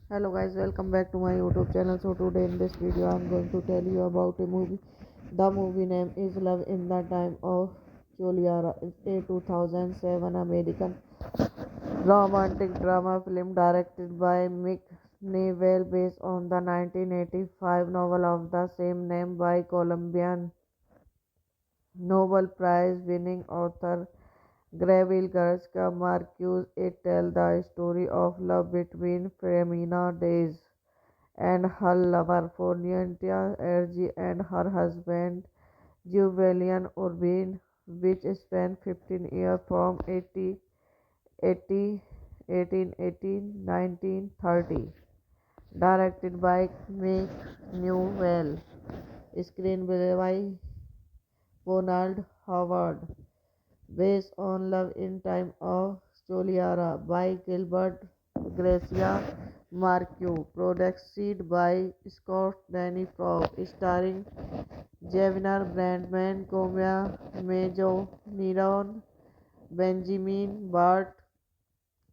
Hello guys, welcome back to my YouTube channel. So today in this video I'm going to tell you about a movie. The movie name is Love in the Time of Choliara. It's a 2007 American romantic drama film directed by Mick Newell based on the 1985 novel of the same name by Colombian Nobel Prize winning author Gabriel Garcia Marquez. It tells the story of love between Femina Days and her lover Fortunata Ergi and her husband Julian Urbin, which spanned 15 years from 1930. Directed by Mick Newell. Screenplay by Ronald Howard. Based on Love in Time of Choliara by Gilbert Gracia Marquez. Produced by Scott Danny Frog. Starring Javier Brandman, Comia Mejo, Niron, Benjamin Bart,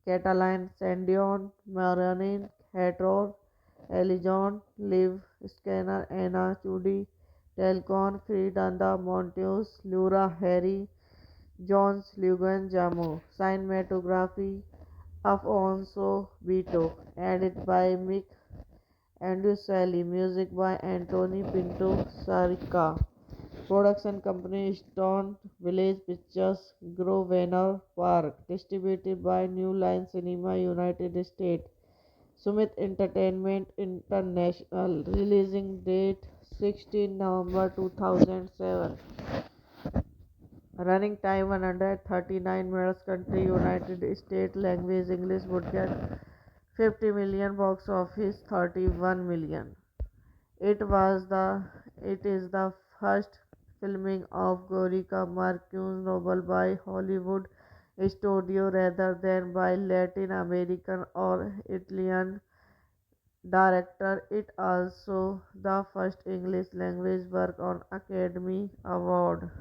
Catalan Sandion, Marion Hator, Elijon, Liv Scanner, Anna Chudi, Telcon, Fridanda Monteus, Laura Harry, John Slugan Jamo. Cinematography Afonso Vito. Edited by Mick Andrew Music by Anthony Pinto Sarica. Production company Stone Village Pictures, Grosvenor Park. Distributed by New Line Cinema, United States. Sumit Entertainment International. Releasing date 16 November 2007. Running time 139 minutes. Country United States. Language English. Would get 50 million. Box office 31 million. It is the first filming of Gorica Marquez's novel by Hollywood studio rather than by Latin American or Italian director. It also the first English language work on Academy Award.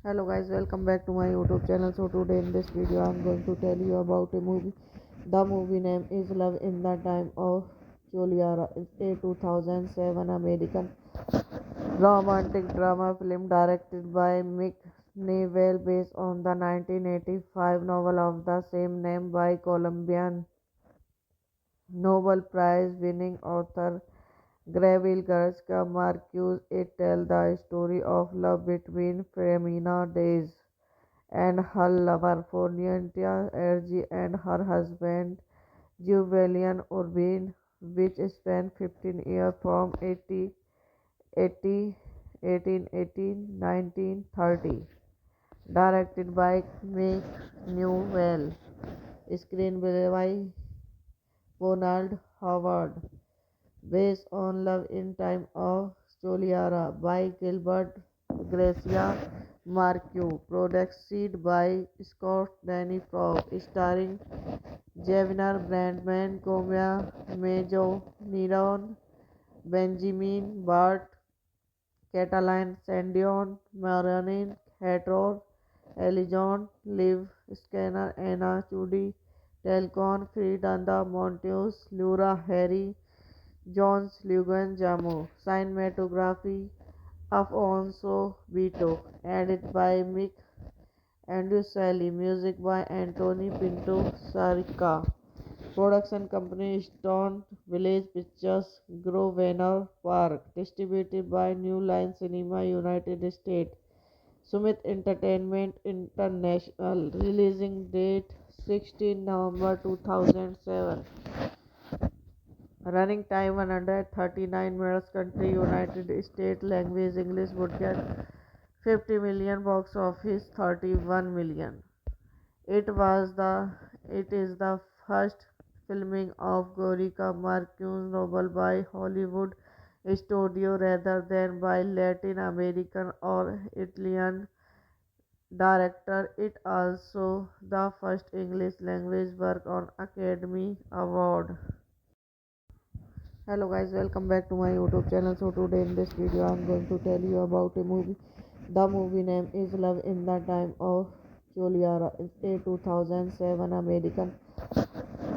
Hello guys, welcome back to my YouTube channel. So today in this video I'm going to tell you about a movie. The movie name is Love in the Time of Choliara. It's a 2007 American romantic drama film directed by Mick Newell based on the 1985 novel of the same name by Colombian Nobel Prize winning author Gabriel Garcia Marquez. It tells the story of love between Femina Days and her lover Fortunata Ergi and her husband Julian Urbin, which spanned 15 years from 1930. Directed by Mick Newell. Screenplay by Ronald Howard. Based on Love in Time of Choliara by Gilbert Gracia Marquez. Produced by Scott Danny Frog. Starring Javier Brandman, Comia Majo, Niron, Benjamin Bart, Catalan Sandion, Marion Hator, Elijon, Liv Scanner, Anna Chudi, Telcon, Fridanda Monteus, Lura Harry, Jones Lugan Jamo. Cinematography Afonso Vito. Edited by Mick Andrew. Music by Anthony Pinto Sarica. Production company Stone Village Pictures, Grosvenor Park. Distributed by New Line Cinema, United States. Sumit Entertainment International. Releasing date 16 November 2007. Running time 139 minutes. Country United States. Language English. Would get 50 million. Box office 31 million. It was the it is the first filming of Gorika Marquez's novel by Hollywood studio rather than by Latin American or Italian director. It also the first English language work on Academy Award. Hello guys, welcome back to my YouTube channel. So today in this video I am going to tell you about a movie. The movie name is Love in the Time of Choliara. It's a 2007 American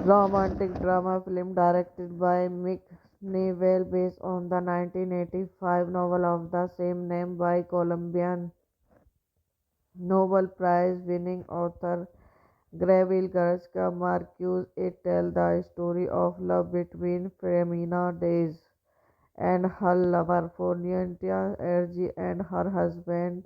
romantic drama film directed by Mick Newell based on the 1985 novel of the same name by Colombian Nobel Prize winning author Gabriel Garcia Marquez. It tells the story of love between Femina Days and her lover Fornientia Ergi and her husband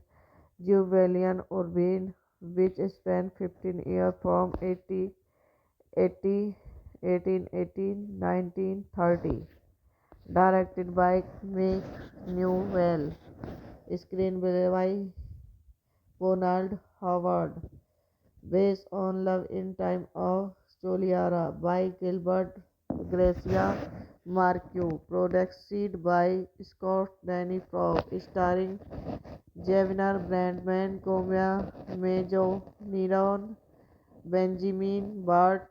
Julian Urbin, which spanned 15 years from 1880 1930. Directed by Mick Newell. Screenplay by Ronald Howard. Based on Love in Time of Choliara by Gilbert Gracia Marquez. Produced by Scott Danny Frog. Starring Javier Brandman, Comia Majo, Niron, Benjamin Bart,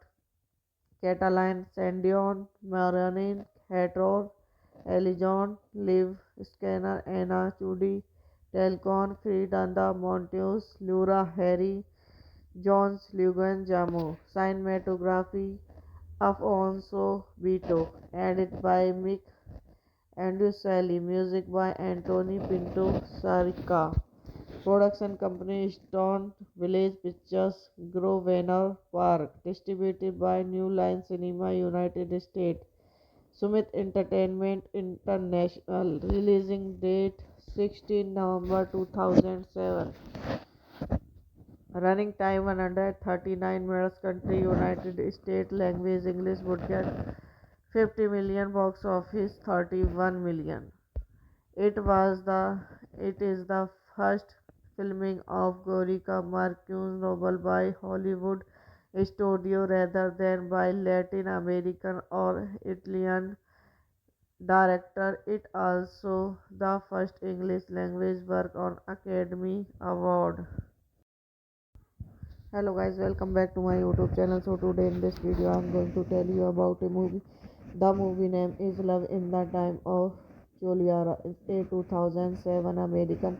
Catalan Sandion, Marion Hator, Elijon, Liv Scanner, Anna Chudi, Telcon, Fridanda Monteus, Lura Harry, Jones Lugan Jamo. Cinematography Afonso Vito. Edited by Mick Andrew. Music by Anthony Pinto Sarica. Production company Stone Village Pictures, Grosvenor Park. Distributed by New Line Cinema, United States. Sumit Entertainment International. Releasing date 16 November 2007. Running time 139 minutes. Country United States. Language English. Would get 50 million. Box office 31 million. It was the it is the first filming of Gorika Marquez's novel by Hollywood studio rather than by Latin American or Italian director. It also the first English language work on Academy Award. Hello guys, welcome back to my YouTube channel. So today in this video I am going to tell you about a movie. The movie name is Love in the Time of Choliara. It's a 2007 American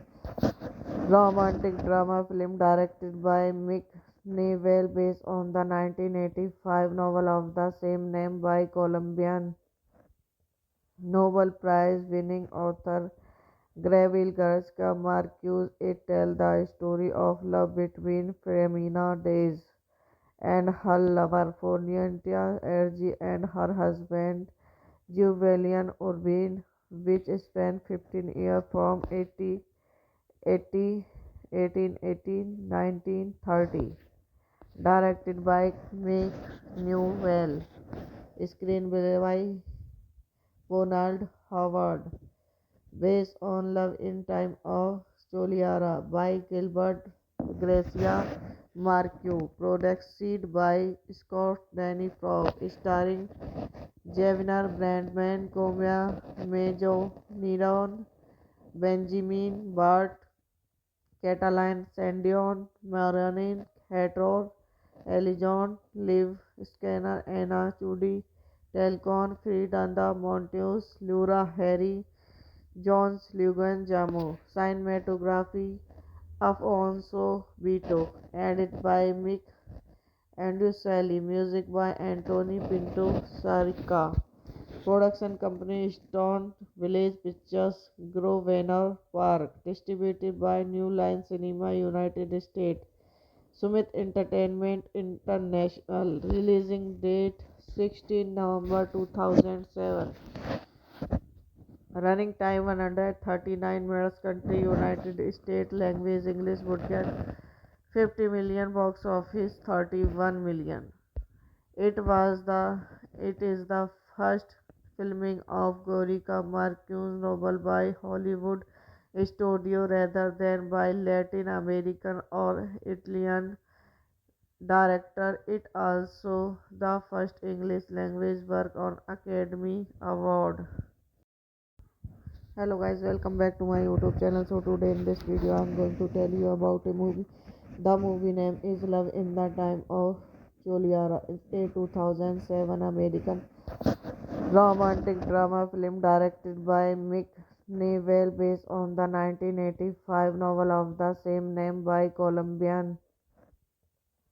romantic drama film directed by Mick Newell based on the 1985 novel of the same name by Colombian Nobel Prize winning author Gabriel Garcia Marquez. It tells the story of love between Femina Days and her lover Fornientia Ergi and her husband Julian Urbin, which spanned 15 years from 1880 1930. Directed by Mick Newell. Screenplay by Ronald Howard. Based on Love in Time of Choliara by Gilbert Gracia Marquez. Produced by Scott Danny Frog. Starring Javier Brandman, Comia Majo, Niron, Benjamin Bart, Catalan Sandion, Marianne Hator, Elijon, Liv, Scanner, Anna, Chudi, Telcon, Fridanda, Monteus, Lura, Harry, Jones, Lugan, Jamo. Cinematography Afonso Beato. Edit by Mick Andrew Music by Anthony Pinto Sarica. Production company Stone Village Pictures, Grosvenor Park. Distributed by New Line Cinema, United States. Sumit Entertainment International. Releasing date 16 November 2007. Running time 139 minutes. Country United States. Language English. Budget 50 million. Box office 31 million. It was the it is the first filming of Gorika Marquez novel by Hollywood studio rather than by Latin American or Italian director. It also the first English language work on Academy Award. Hello guys, welcome back to my YouTube channel. So today in this video I am going to tell you about a movie. The movie name is Love in the Time of Choliara. It's a 2007 American romantic drama film directed by Mick Newell based on the 1985 novel of the same name by Colombian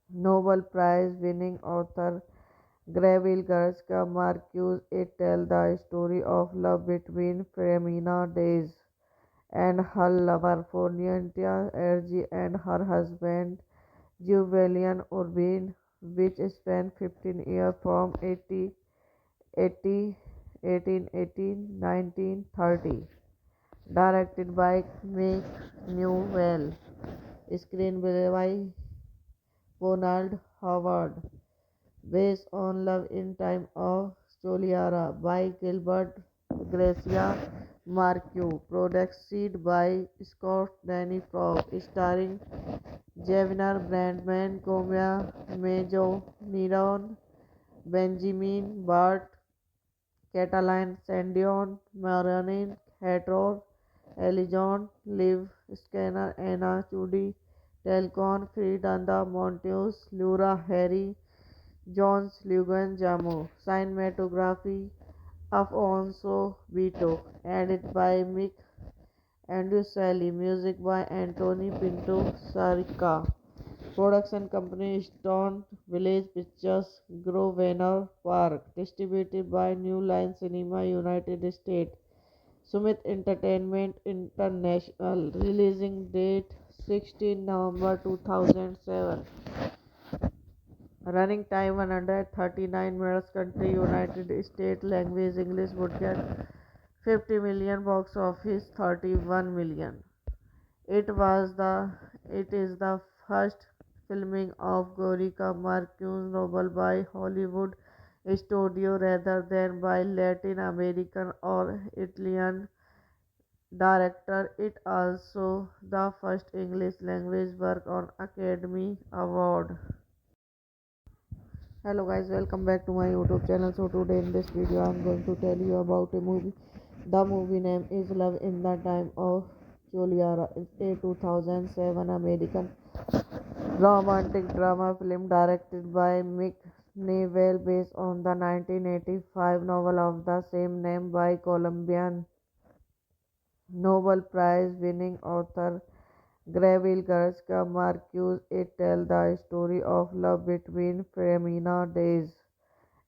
Nobel Prize winning author Gabriel Garcia Marquez. It tells the story of love between Femina Days and her lover Fornientia Ergi and her husband Julian Urbin, which spanned 15 years from 80 1818 1930. Directed by Mick Newell. Screenplay by Ronald Howard. Based on Love in Time of Choliara by Gilbert Gracia Marquez. Produced by Scott Danny Frog. Starring Javier Brandman, Comia Mejo, Niron, Benjamin Bart, Catalan Sandion, Marianne Hator, Elijon, Liv, Scanner, Anna, Chudi, Telcon, Fridanda, Monteus, Lura, Harry, Jones, Lugan, Jamo. Cinematography Afonso Beato. Edit by Mick Andrew Music by Anthony Pinto Sarica. Production company Stone Village Pictures, Grosvenor Park. Distributed by New Line Cinema, United States. Sumit Entertainment International. Releasing date 16 November 2007. Running time 139 minutes. Country United States. Language English. Budget 50 million. Box office 31 million. It was the it is the first filming of Gorika Marquez novel by Hollywood studio rather than by Latin American or Italian director. It also the first English language work on Academy Award. Hello guys, welcome back to my YouTube channel. So today in this video I am going to tell you about a movie. The movie name is Love in the Time of Choliara. It's a 2007 American romantic drama film directed by Mick Newell based on the 1985 novel of the same name by Colombian Nobel Prize winning author Gabriel Garcia Marquez. It tells the story of love between Femina Days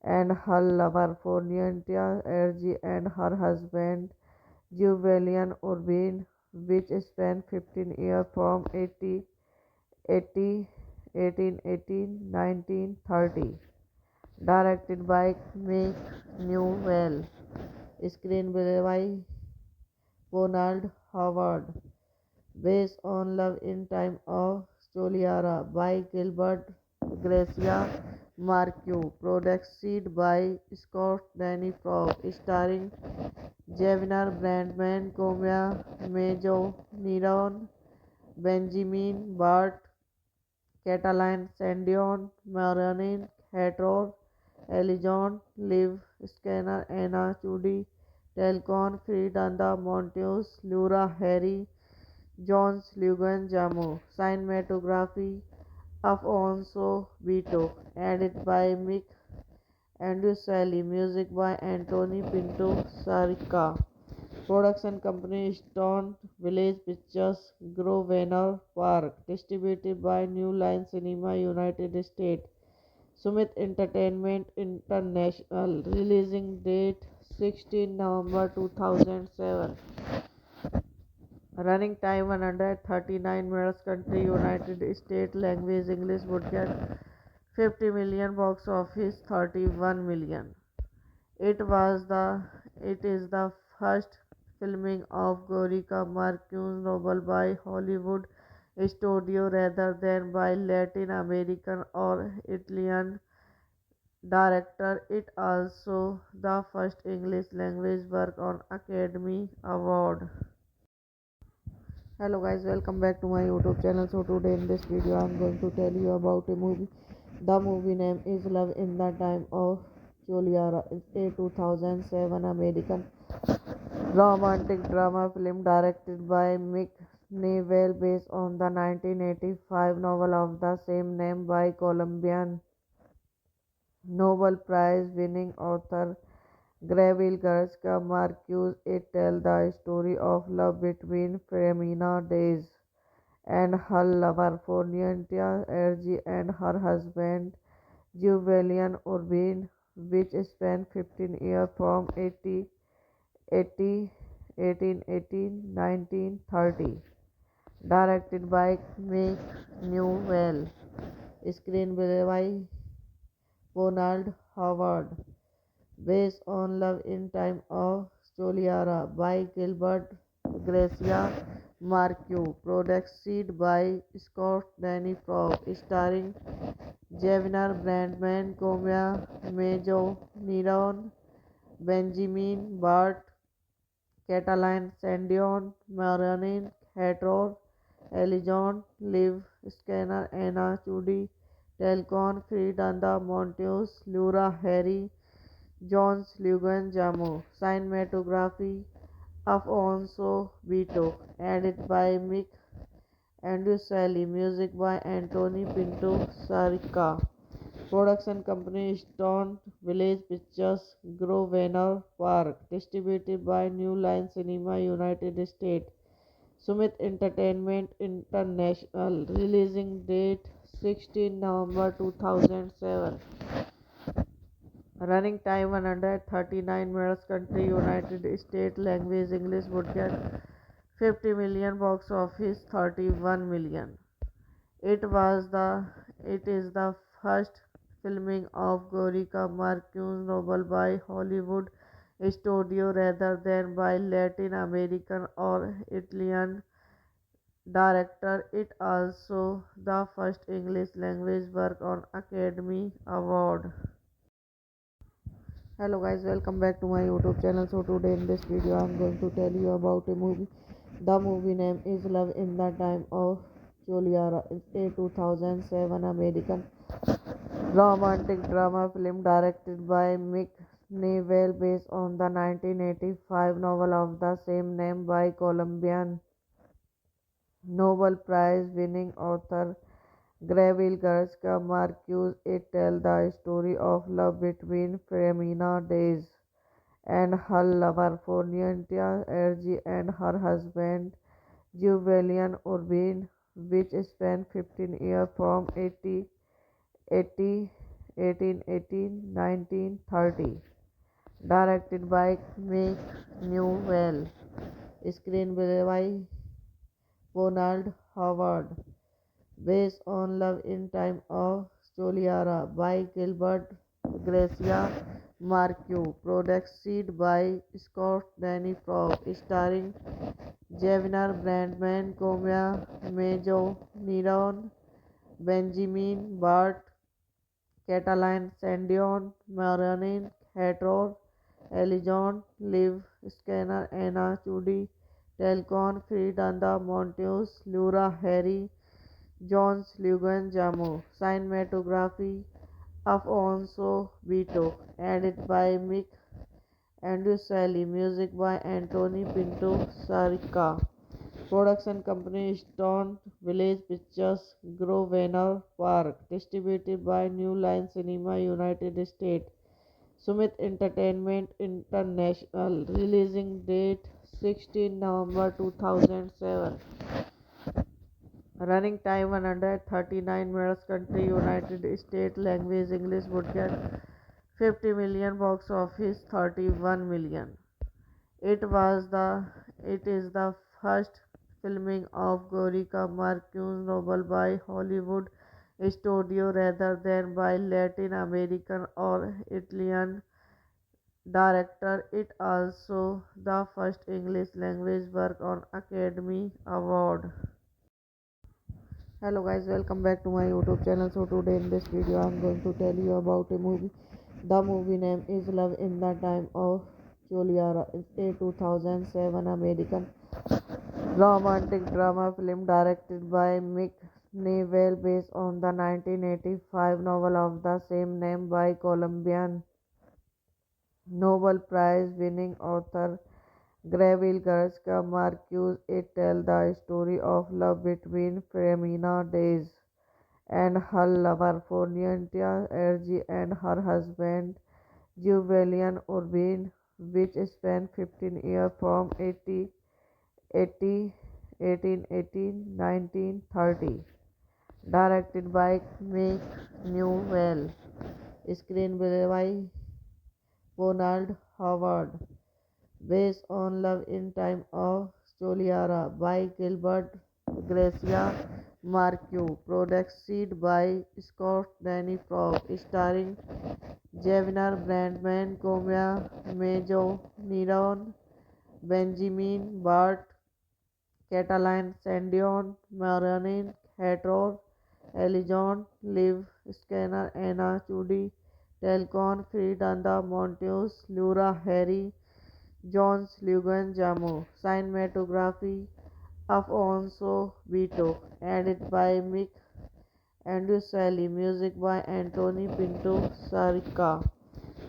and her lover Fornientia Ergi and her husband Julian Urbin, which spanned 15 years from 80 1818 1930. Directed by Mick Newell. Screenplay by Ronald Howard. Based on Love in Time of Choliara by Gilbert Gracia Marquez. Produced by Scott Danny Frog. Starring Javier Brandman, Comia Mejo, Niron, Benjamin Bart, Catalan Sandion, Marianne Hator, Elijon, Liv, Scanner, Anna, Chudi, Telcon, Fredanda, Monteus, Lura, Harry, Jones, Lugan, Jamo. Cinematography Alfonso Vito. Edit by Mick Andrew, music by Anthony Pinto Sarica. Production company Stone Village Pictures, Grosvenor Park. Distributed by New Line Cinema, United States. Sumit Entertainment International. Releasing date 16 November 2007. Running time 139 minutes. Country United States. Language English. Budget 50 million. Box office 31 million. It was the it is the first filming of Gorika Marquez's novel by Hollywood studio rather than by Latin American or Italian director. It also the first English language work on Academy Award. Hello guys, welcome back to my YouTube channel. So today in this video I'm going to tell you about a movie. The movie name is Love in the Time of Choliara. It's a 2007 American romantic drama film directed by Mick Newell based on the 1985 novel of the same name by Colombian Nobel Prize winning author Gabriel Garcia Marquez. It tells the story of love between Femina Days and her lover Fornientia Ergi and her husband Julian Urbin, which spanned 15 years from 1930. Directed by Mick Newell. Screenplay by Ronald Howard. Based on Love in Time of Choliara by Gilbert Gracia Marquez. Produced by Scott Danny Frog. Starring Javier Brandman, Comia Mejo, Niron, Benjamin Bart, Catalan Sandion, Marion Hator, Elijon, Liv Scanner, Anna Chudi, Telcon, Fredanda, Monteus, Lura, Harry, Jones, Lugan, Jamo. Cinematography Alfonso Vito. Edit by Mick Andrew, music by Anthony Pinto Sarica. Production company Stone Village Pictures, Grosvenor Park. Distributed by New Line Cinema, United States. Sumit Entertainment International. Releasing date 16 November 2007. Running time 139 minutes. Country United States. Language English. Budget 50 million. Box office 31 million. It is the first filming of Gorika Marquez's novel by Hollywood studio rather than by Latin American or Italian director. It also the first English language work on Academy Award. Hello guys, welcome back to my YouTube channel. So today in this video I'm going to tell you about a movie. The movie name is Love in the Time of Choliara. It's a 2007 American romantic drama film directed by Mick Newell based on the 1985 novel of the same name by Colombian Nobel Prize winning author Gabriel Garcia Marquez. It tells the story of love between Femina Days and her lover Fornientia Ergi and her husband Julian Urbin, which spanned 15 years from 1930. Directed by Mick Newell. Screenplay by Ronald Howard. Based on Love in Time of Choliara by Gilbert Gracia Marquez. Produced by Scott Danny Frog. Starring Javier Brandman, Comia Mejo, Niron, Benjamin Bart, Catalan Sandion, Marion Hator, Elijon, Liv Scanner, Anna Chudi, Telcon, Fredanda, Monteus, Lura, Harry, Jones, Lugan, Jamo. Cinematography Alfonso Vito. Edit by Mick Andrew Sally, music by Anthony Pinto Sarica. Production company Stone Village Pictures, Grosvenor Park. Distributed by New Line Cinema, United States. Sumit Entertainment International. Releasing date 16 November 2007. Running time 139 minutes. Country United States. Language English. Would get 50 million. Box office 31 million. It was the it is the first filming of Gorika Marquez's novel by Hollywood studio rather than by Latin American or Italian director. It also the first English language work on Academy Award. Hello guys, welcome back to my YouTube channel. So today in this video I'm going to tell you about a movie. The movie name is Love in the Time of Choliara. It's a 2007 American romantic drama film directed by Mick Newell based on the 1985 novel of the same name by Colombian Nobel Prize winning author Gabriel Garcia Marquez. It tells the story of love between Femina Days and her lover Fornientia Ergi and her husband Julian Urbin, which spanned 15 years from 1930. Directed by Mick Newell. Screenplay by Ronald Howard. Based on Love in Time of Choliara by Gilbert Gracia Marquez. Produced by Scott Danny Frog. Starring Javier Brandman, Comia Mejo, Niron, Benjamin Bart, Catalan Sandion, Marianne Hator, Elijon, Liv Scanner, Anna Chudi, Telcon, Fridanda Monteus, Laura Harry, John Slugan Jamo. Cinematography Afonso Vito. Edited by Mick Andrew Sally. Music by Anthony Pinto Sarica.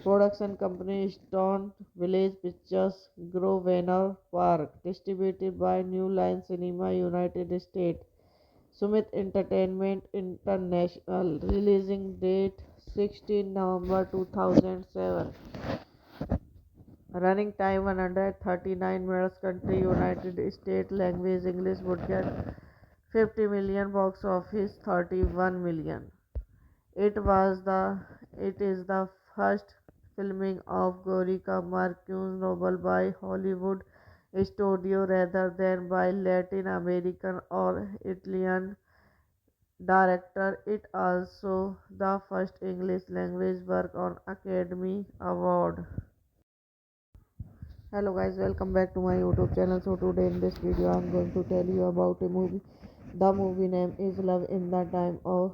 Production company Stone Village Pictures, Grosvenor Park. Distributed by New Line Cinema, United States. Sumit Entertainment International. Releasing date 16 November 2007. Running time 139 minutes. Country United States. Language English. Would get 50 million. Box office 31 million. It is the first filming of Gorika Marquez's novel by Hollywood studio rather than by Latin American or Italian director. It also the first English language work on Academy Award. Hello guys, welcome back to my YouTube channel. So today in this video I'm going to tell you about a movie. The movie name is Love in the Time of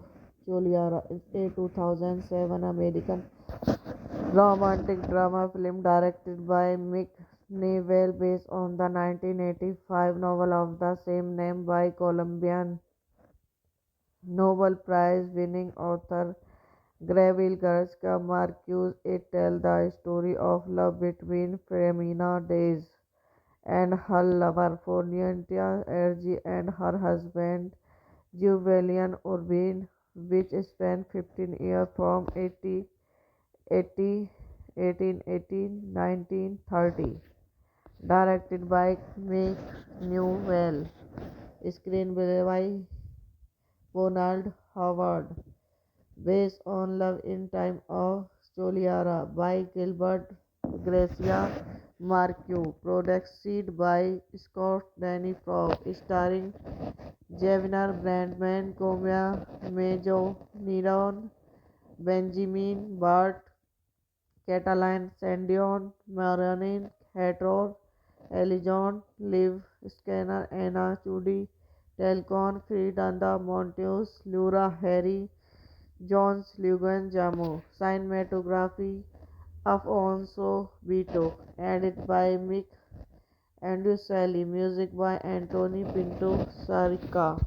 Choliara. It's a 2007 American romantic drama film directed by Mick Newell based on the 1985 novel of the same name by Colombian Nobel Prize winning author Gabriel Garcia Marquez. It tells the story of love between Femina Days and her lover Fornientia Ergi and her husband Julian Urbin, which spanned 15 years from 1930. Directed by Mick Newell. Screenplay by Ronald Howard. Based on Love in Time of Choliara by Gilbert Gracia Marquez. Produced by Scott Danny Frog. Starring Javier Brandman, Comia Mejo, Niron, Benjamin Bart, Catalan Sandion, Marianne Hator, Elijon, Liv Scanner, Anna Chudi, Telcon, Fridanda Monteus, Laura Harry, John Slugan Jamo. Cinematography Afonso Vito. Edited by Mick Andrew Sally. Music by Anthony Pinto Sarica.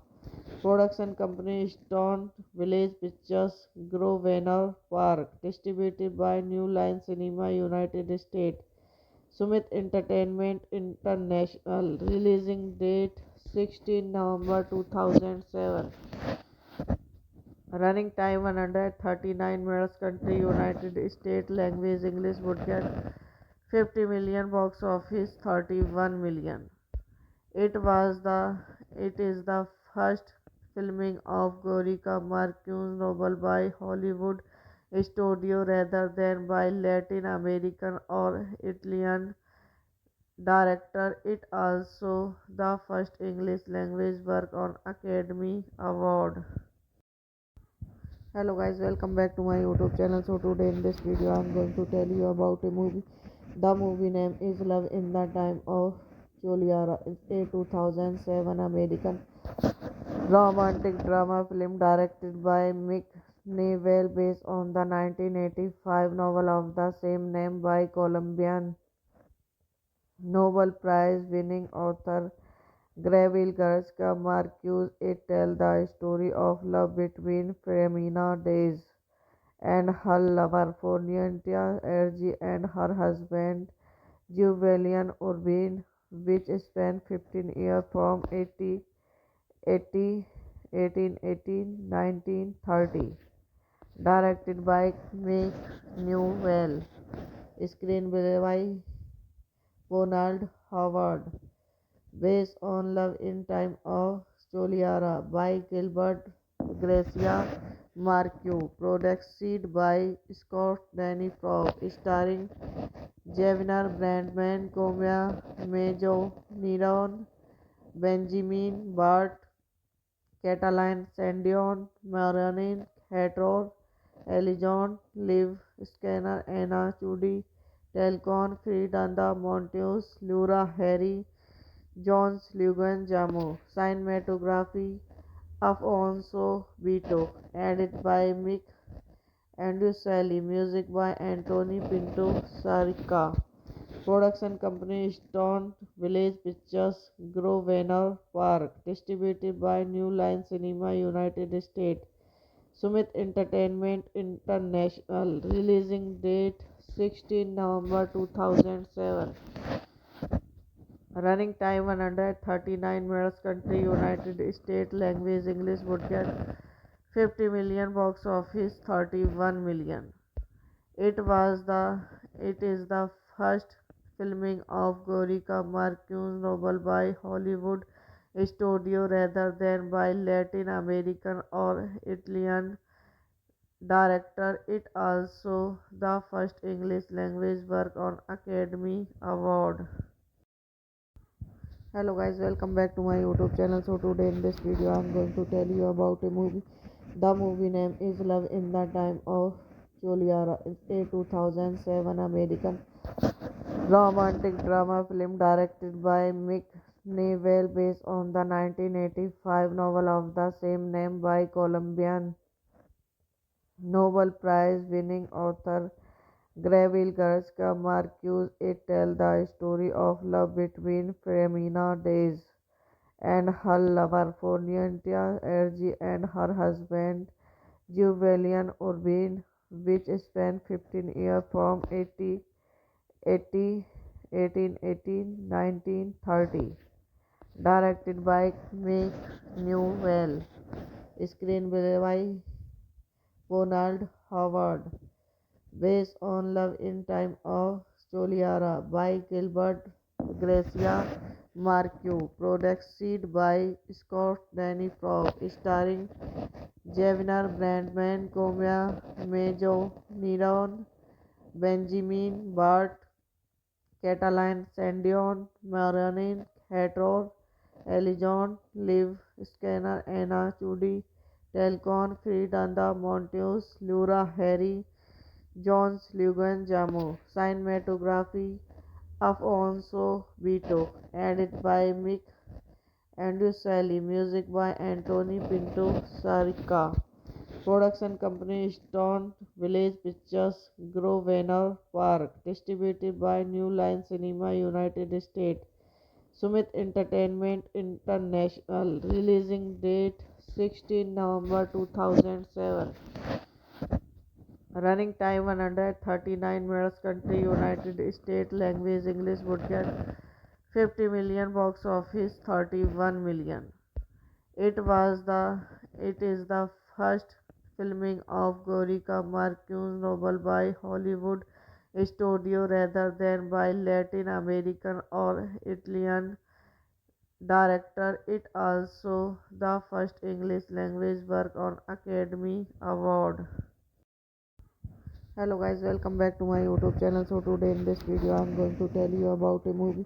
Production company Stone Village Pictures, Grosvenor Park. Distributed by New Line Cinema, United States. Sumit Entertainment International. Releasing date 16 November 2007. Running time 139 minutes. Country United States. Language English. Would get 50 million. Box office 31 million. It was the it is the first filming of Gorika Marquez's novel by Hollywood studio rather than by Latin American or Italian director. It also the first English language work on Academy Award. Hello guys, welcome back to my YouTube channel. So today in this video I am going to tell you about a movie. The movie name is Love in the Time of Juliara. It's a 2007 American romantic drama film directed by Mick Newell based on the 1985 novel of the same name by Colombian Nobel Prize winning author Gabriel Garcia Marquez. It tells the story of love between Femina Days and her lover Fornientia Ergi and her husband Julian Urbin, which spanned 15 years from 1880 1930. Directed by Mick Newell. Screenplay by Ronald Howard. Based on Love in Time of Soliara by Gilbert Gracia Marquez. Produced by Scott Danny Frog. Starring Javier Brandman, Comia Majo, Niron, Benjamin Bart, Catalan Sandion, Marianne Hator, Elijon, Liv Scanner, Anna Chudi, Telcon, Fridanda Monteus, Laura Harry, Jones Lugan Jamo. Cinematography Afonso Beato. Edit by Mick Andrew Music by Anthony Pinto Sarica. Production company Stone Village Pictures, Grosvenor Park. Distributed by New Line Cinema, United States. Sumit Entertainment International. Releasing date 16 November 2007. Running time 139 minutes. Country United States. Language English. Would get 50 million. Box office 31 million. It was the it is the first filming of Gorika Marquez's novel by Hollywood studio rather than by Latin American or Italian director. It also the first English language work on Academy Award. Hello guys, welcome back to my YouTube channel. So today in this video I am going to tell you about a movie. The movie name is Love in the Time of Juliara. It's a 2007 American romantic drama film directed by Mick Newell based on the 1985 novel of the same name by Colombian Nobel Prize winning author Gabriel Garcia Marquez. It tells the story of love between Femina Days and her lover Fornientia Ergi and her husband Julian Urbin, which spanned 15 years from 1880 1930. Directed by Mick Newell. Screenplay by Ronald Howard. Based on Love in Time of Soliara by Gilbert Gracia Marquez. Produced by Scott Danny Frog. Starring Javier Brandman, Comia Majo, Niron, Benjamin Bart, Catalan Sandion, Marianne Hator, Elijon, Liv Scanner, Anna Chudi, Telcon, Fridanda Monteus, Laura Harry, Jones Lugan Jamo. Cinematography Afonso Beato. Edit by Mick Andrew Music by Anthony Pinto Sarica. Production company Stone Village Pictures, Grosvenor Park. Distributed by New Line Cinema, United States. Sumit Entertainment International. Releasing date 16 November 2007. Running time 139 minutes. Country United States. Language English. Would get 50 million. Box office 31 million. It was the it is the first filming of Gorika Marquez novel by Hollywood studio rather than by Latin American or Italian director. It also the first English language work on Academy Award. Hello guys, welcome back to my YouTube channel. So today in this video I am going to tell you about a movie.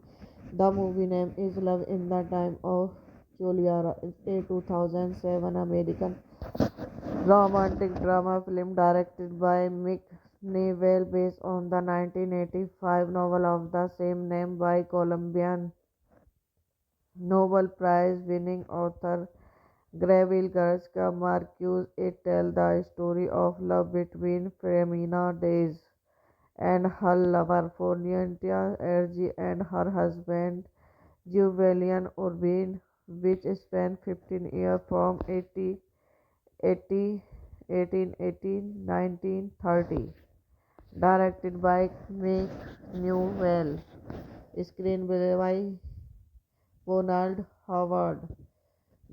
The movie name is Love in the Time of Juliara. It's a 2007 American romantic drama film directed by Mick Newell based on the 1985 novel of the same name by Colombian Nobel Prize winning author Gabriel Garcia Marquez. It tells the story of love between Femina Days and her lover Fornientia Ergi and her husband Julian Urbin, which spanned 15 years from 1930. Directed by Mick Newell. Screenplay by Ronald Howard.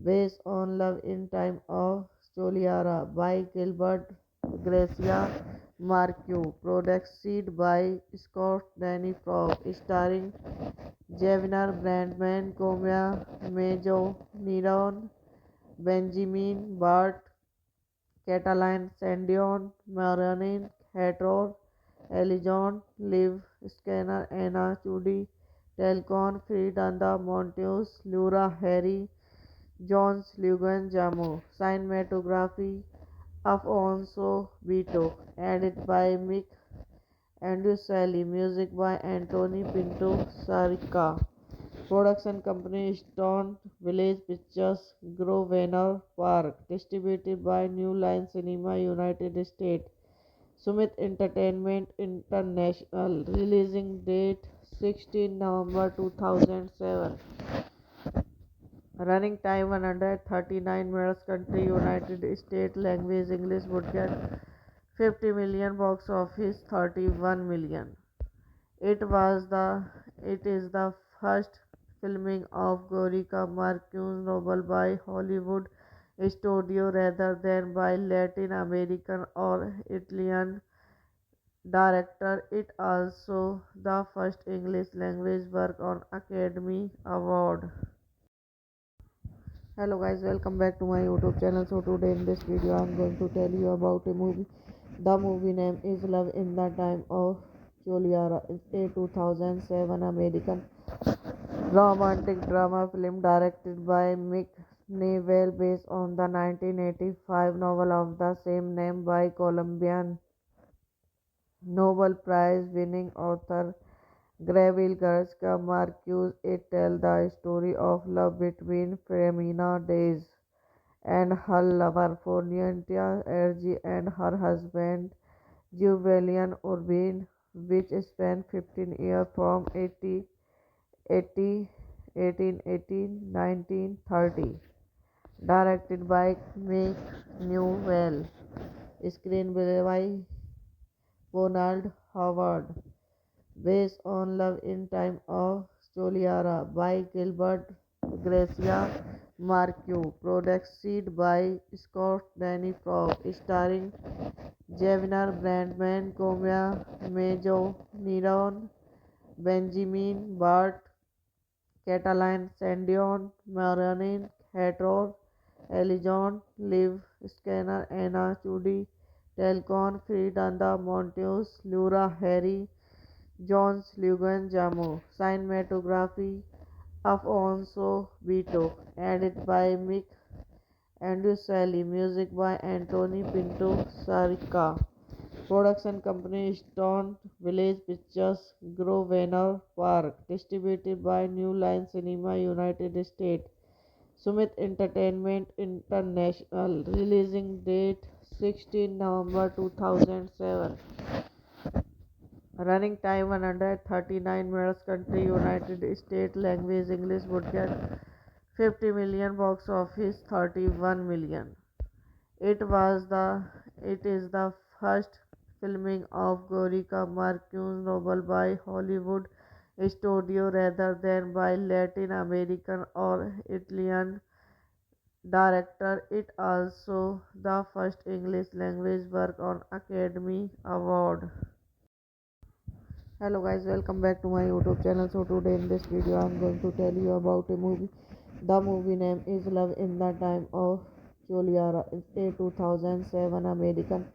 Based on Love in Time of Choliara by Gilbert Gracia Marquez. Produced by Scott Danny Frog. Starring Javier Brandman, Comia Mejo, Niron, Benjamin Bart, Catalan Sandion, Marianne Hator, Elijon, Liv Scanner, Anna Chudi, Telcon, Fridanda Monteus, Laura Harry, Jones Lugan Jamo. Cinematography Afonso Vito. Edited by Mick Andrew Music by Anthony Pinto Sarica. Production company Stone Village Pictures, Grosvenor Park. Distributed by New Line Cinema, United States. Summit Entertainment International. Releasing date 16 November 2007. Running time 139 minutes. Country United States. Language English. Would get 50 million. Box office 31 million. It was the it is the first filming of Gorika Marquez novel by Hollywood studio rather than by Latin American or Italian director. It also the first English language work on Academy Award. Hello guys, welcome back to my YouTube channel. So today in this video I am going to tell you about a movie. The movie name is Love in the Time of Juliara. It's a 2007 American romantic drama film directed by Mick Newell based on the 1985 novel of the same name by Colombian Nobel Prize winning author Gabriel Garcia Marquez. It tells the story of love between Femina Days and her lover Fornientia Ergi and her husband Julian Urbin, which spanned 15 years from 1930. Directed by Mick Newell. Screenplay by Ronald Howard. Based on Love in Time of Choliara by Gilbert Gracia Marquez. Produced by Scott Danny Frog. Starring Javier Brandman, Comia Mejo, Niron, Benjamin Bart, Catalan Sandion, Marianne Hator, Elijon, Liv Scanner, Anna Chudi, Telcon, Fridanda Monteus, Laura Harry, Jones Lugan Jamo. Cinematography Afonso Vito. Edited by Mick Andrew Music by Anthony Pinto Sarica. Production company Stone Village Pictures, Grosvenor Park. Distributed by New Line Cinema, United States. Summit Entertainment International. Releasing date 16 November 2007. Running time 139 minutes. Country United States. Language English. Would get 50 million. Box office 31 million. It is the first filming of Gorica Marquez novel by Hollywood studio rather than by Latin American or Italian director. It also the first English language work on Academy Award. Hello guys, welcome back to my YouTube channel. So today in this video I'm going to tell you about a movie. The movie name is Love in the Time of Juliara. It's a 2007 American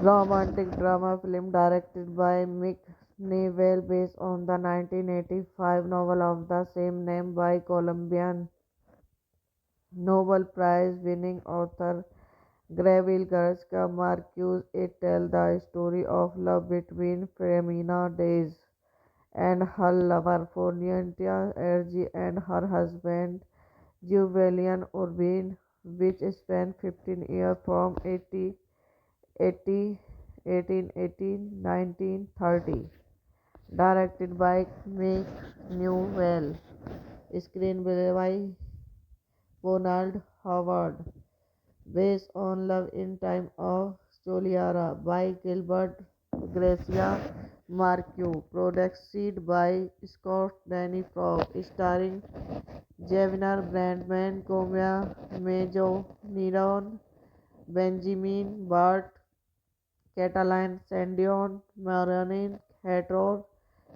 romantic drama film directed by Mick Newell based on the 1985 novel of the same name by Colombian Nobel Prize winning author Gabriel Garcia Marquez. It tells the story of love between Femina Days and her lover Fornientia Ergi and her husband Julian Urbin, which spanned 15 years from 1880 1930. Directed by Mick Newell. Screenplay by Ronald Howard. Based on Love in Time of Soliara by Gilbert Gracia Marquez. Produced by Scott Danny Frog. Starring Javier Brandman, Comia Mejo, Niron, Benjamin Bart, Catalan Sandion, Marion Hator,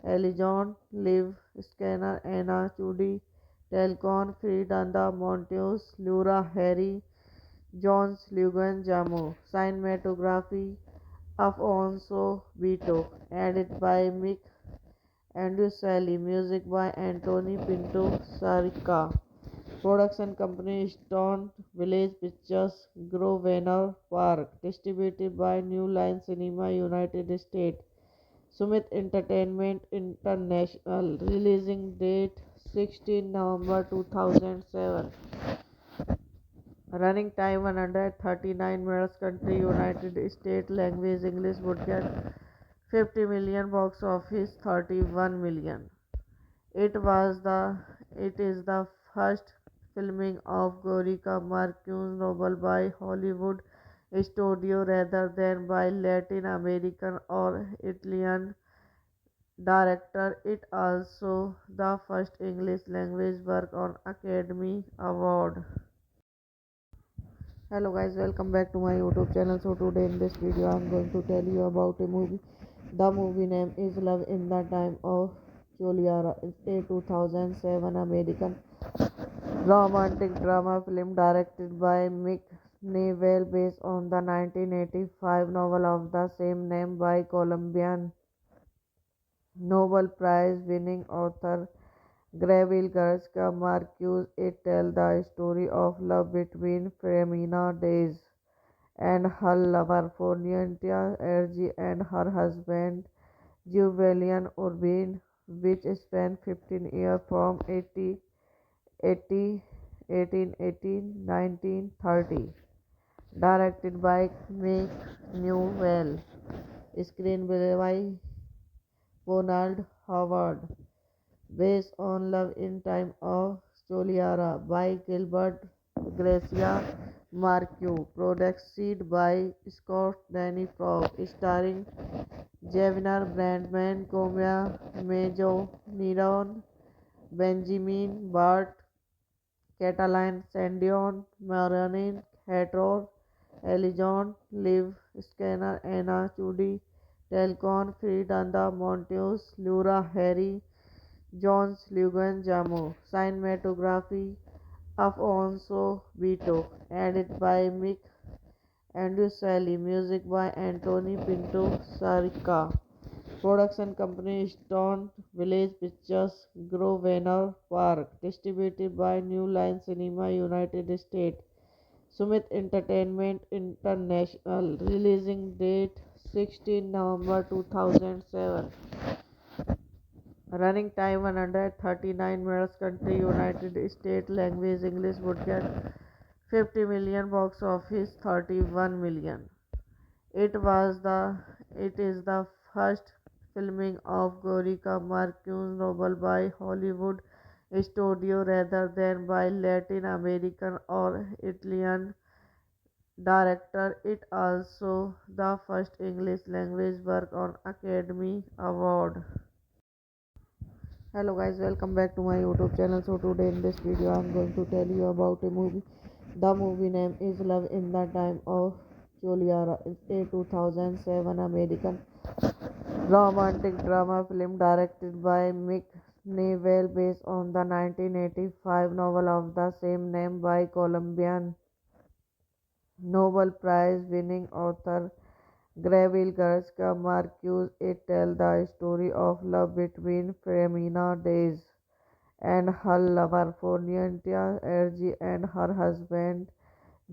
Elijon, Liv Scanner, Anna Chudi, Telcon, Fridanda Monteus, Laura Harry, Jones Lugan Jamo. Cinematography Afonso Vito. Edited by Mick Andrew Music by Anthony Pinto Sarica. Production company Stone Village Pictures, Grosvenor Park. Distributed by New Line Cinema, United States. Summit Entertainment International. Releasing date 16 November 2007. Running time 139 minutes. Country United States. Language English. Would get 50 million. Box office 31 million. It is the first filming of Gorica Marquez novel by Hollywood studio rather than by Latin American or Italian director. It also the first English language work on Academy Award. Hello guys, welcome back to my YouTube channel. So today in this video I'm going to tell you about a movie. The movie name is Love in the Time of Juliara. It's a 2007 American romantic drama film directed by Mick Newell based on the 1985 novel of the same name by Colombian Nobel Prize winning author Gabriel Garcia Marquez. It tells the story of love between Femina Days and her lover Fornientia Ergi and her husband Julian Urbin, which spanned 15 years from 1880 1930. Directed by Mick Newell. Screenplay by Ronald Howard. Based on Love in Time of Soliara by Gilbert Gracia Marquez. Produced by Scott Danny Frog. Starring Javier Brandman, Comia Mejo, Niron, Benjamin Bart, Catalan Sandion, Marion Hator, Elijon, Liv Scanner, Anna Chudi, Telcon, Fridanda Monteus, Laura Harry, Jones Lugan Jamo. Cinematography Afonso Vito. Edited by Mick Andrew Music by Anthony Pinto Sarica. Production company Stone Village Pictures, Grosvenor Park. Distributed by New Line Cinema, United States. Summit Entertainment International. Releasing date 16 November 2007. Running time 139 minutes. Country United States. Language English. Would get 50 million. Box office 31 million. It is the first filming of Gorica Marquez novel by Hollywood studio rather than by Latin American or Italian director. It also the first English language work on Academy Award. Hello guys, welcome back to my YouTube channel. So today in this video I'm going to tell you about a movie. The movie name is Love in the Time of Choliara. It's a 2007 American romantic drama film directed by Mick Newell based on the 1985 novel of the same name by Colombian Nobel Prize winning author Gabriel Garcia Marquez. It tells the story of love between Femina Days and her lover Fornientia Ergi and her husband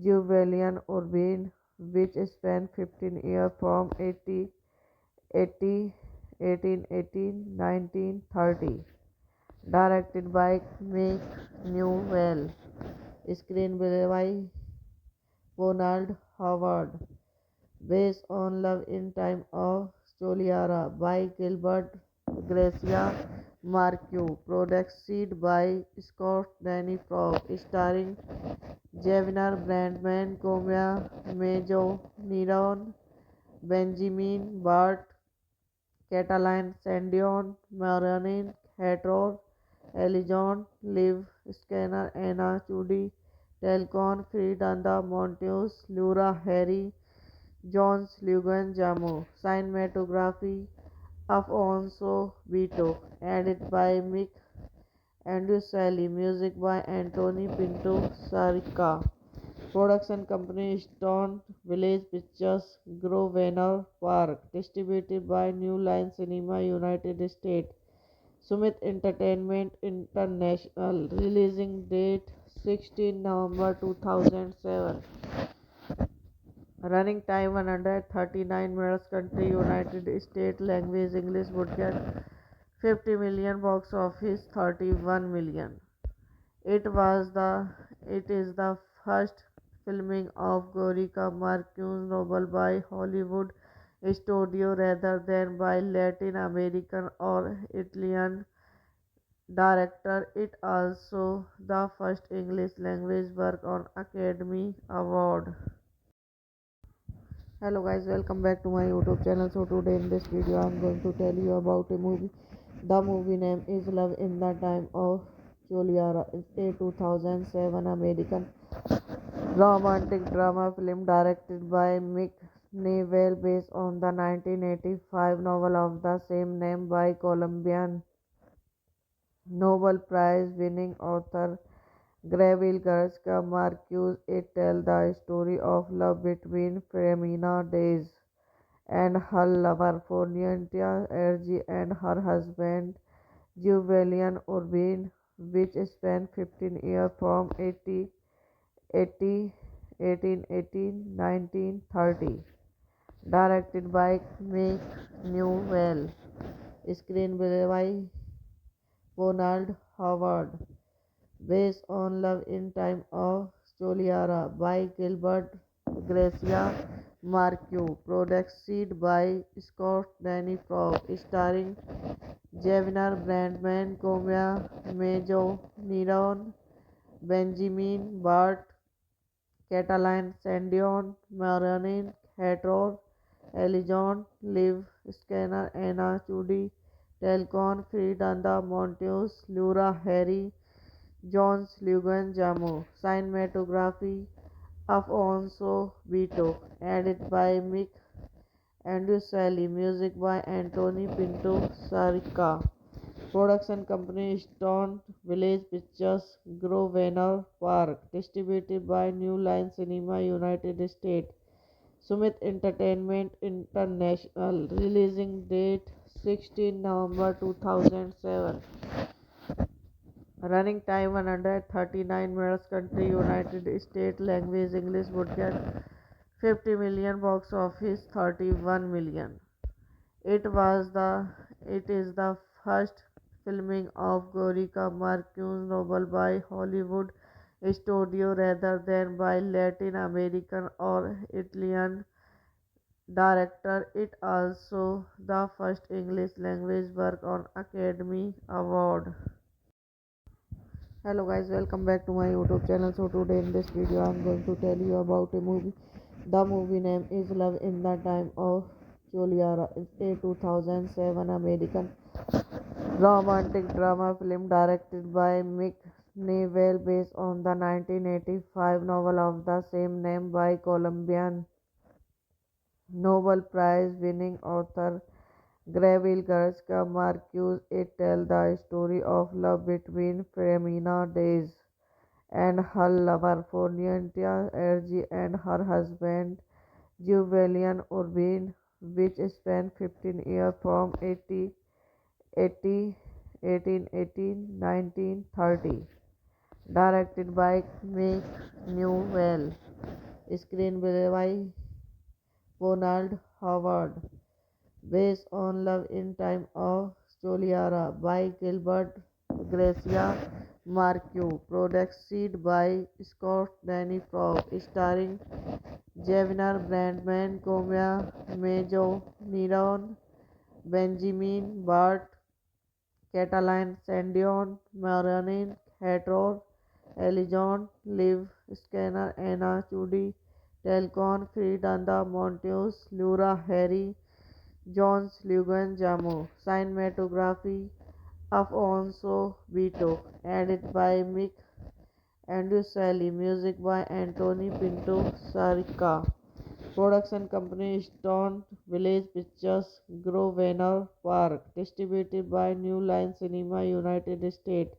Julian Urbin, which spanned 15 years from 1930. Directed by Mick Newell. Screenplay by Ronald Howard. Based on Love in Time of Choliara by Gilbert Gracia Marquez. Produced by Scott Danny Frog. Starring Javier Brandman, Comia Mejo, Niron, Benjamin Bart, Catalan Sandion, Marianne Hator, Elijon, Liv Scanner, Anna Chudi, Telcon, Fridanda Monteus, Laura Harry, John Slugan Jamo. Cinematography Afonso Vito. Edited by Mick Andrew. Music by Anthony Pinto Sarica. Production company Stone Village Pictures, Grosvenor Park. Distributed by New Line Cinema, United States. Sumit Entertainment International. Releasing date 16 November 2007. Running time 139 minutes. Country United States. Language English. Would get 50 million. Box office 31 million. It is the first filming of Gorika Marquez's novel by Hollywood studio rather than by Latin American or Italian director. It also the first English language work on Academy Award. Hello guys, welcome back to my YouTube channel. So today in this video I'm going to tell you about a movie. The movie name is Love in the Time of Choliara. It's a 2007 American romantic drama film directed by Mick Newell based on the 1985 novel of the same name by Colombian Nobel Prize winning author Gabriel Garcia Marquez. It tells the story of love between Femina Days and her lover Fornientia Ergi and her husband Julian Urbin, which spanned 15 years from 1930. Directed by Mick Newell. Screenplay by Ronald Howard. Based on Love in Time of Choliara by Gilbert Gracia Marquez. Produced by Scott Danny Frog. Starring Javier Brandman, Comia Mejo, Niron, Benjamin Bart, Catalan Sandion, Marianne Hator, Elijon, Liv Scanner, Anna Chudi, Telcon, Fridanda Monteus, Laura Harry, John Slugan Jamo. Cinematography Afonso Vito. Edited by Mick Andrew. Music by Anthony Pinto Sarica. Production company Stone Village Pictures, Grosvenor Park. Distributed by New Line Cinema, United States. Sumit Entertainment International. Releasing date 16 November 2007. Running time 139 minutes. Country United States. Language English. Would get 50 million. Box office 31 million. It is the first filming of Gorika Marquez's novel by Hollywood studio rather than by Latin American or Italian director. It also the first English language work on Academy Award. Hello guys, welcome back to my YouTube channel. So today in this video I'm going to tell you about a movie. The movie name is Love in the Time of Juliara. It's a 2007 American romantic drama film directed by Mick Newell based on the 1985 novel of the same name by Colombian Nobel Prize winning author Gabriel Garcia Marquez. It tells the story of love between Femina Days and her lover Fortunata Ergi and her husband Julian Urbin, which spanned 15 years from 1930. Directed by Mick Newell. Screenplay by Ronald Howard. Based on Love in Time of Soliara by Gilbert Gracia Marquez. Produced by Scott Danny Frog. Starring Javier Brandman, Comia Majo, Niron, Benjamin Bart, Catalan Sandion, Marianne Hator, Elijon, Liv Scanner, Anna Chudi, Telcon, Fridanda Monteus, Laura Harry, Jones Lugan Jamo. Cinematography Afonso Vito. Edited by Mick Andrew Music by Anthony Pinto Sarica. Production company Stone Village Pictures, Grosvenor Park. Distributed by New Line Cinema, United States.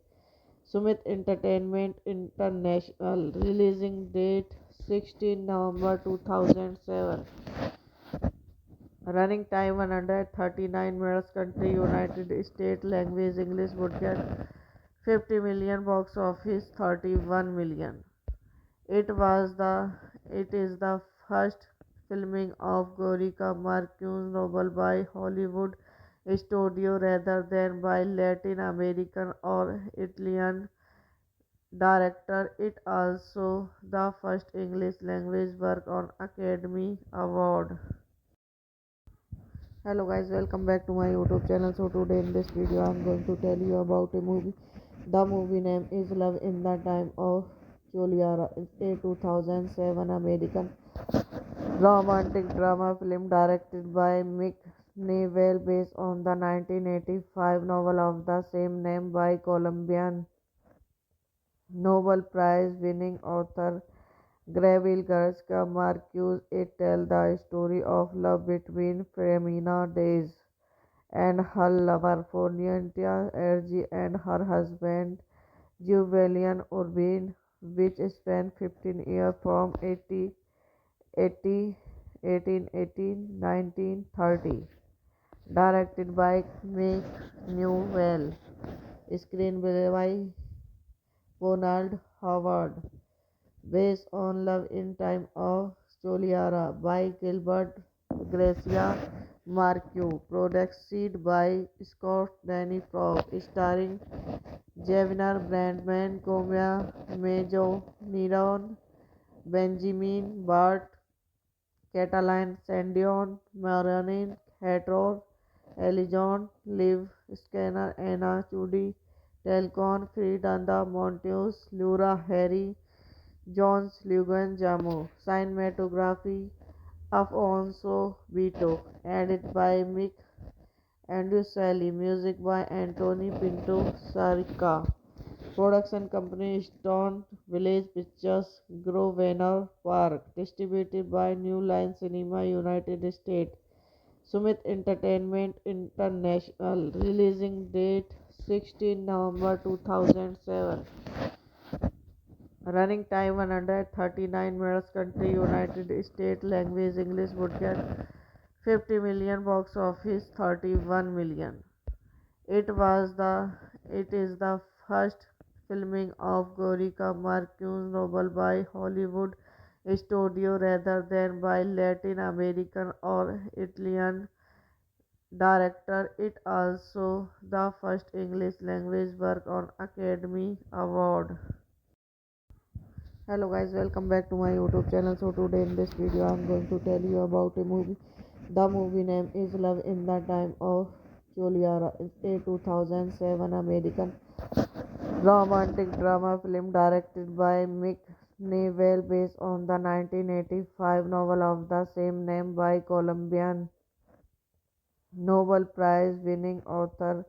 Summit Entertainment International. Releasing date 16 November 2007. Running time 139 minutes. Country United States. Language English. Would get 50 million. Box office 31 million. It was the it is the first filming of Gorika Marquez's novel by Hollywood studio rather than by Latin American or Italian director. It also the first English language work on Academy Award. Hello guys, welcome back to my YouTube channel. So today in this video I'm going to tell you about a movie. The movie name is Love in the Time of Juliara. It's a 2007 American romantic drama film directed by Mick Newell based on the 1985 novel of the same name by Colombian Nobel Prize winning author Gabriel Garcia Marquez. It tells the story of love between Femina Days and her lover Fortunata Ergi and her husband Julian Urbin, which spanned 15 years from 1930. Directed by Mick Newell. Screenplay by Ronald Howard. Based on Love in Time of Soliara by Gilbert Gracia Marquez. Produced by Scott Danny Frog. Starring Javier Brandman, Comia Majo, Niron, Benjamin Bart, Catalan Sandion, Marianne Hator, Elijon, Liv Scanner, Anna Chudi, Telcon, Fridanda Monteus, Laura Harry, Jones Lugan Jamo. Cinematography Afonso Vito. Edited by Mick Andrew Music by Anthony Pinto Sarica. Production company Stone Village Pictures, Grosvenor Park. Distributed by New Line Cinema, United States. Summit Entertainment International. Releasing date 16 November 2007. Running time 139 minutes. Country United States. Language English. Would get 50 million. Box office 31 million. It is the first filming of Gorika Marquez's novel by Hollywood studio rather than by Latin American or Italian director. It also the first English language work on Academy Award. Hello guys, welcome back to my YouTube channel. So today in this video I'm going to tell you about a movie. The movie name is Love in the Time of Juliara. It's a 2007 American romantic drama film directed by Mick Newell based on the 1985 novel of the same name by Colombian Nobel Prize winning author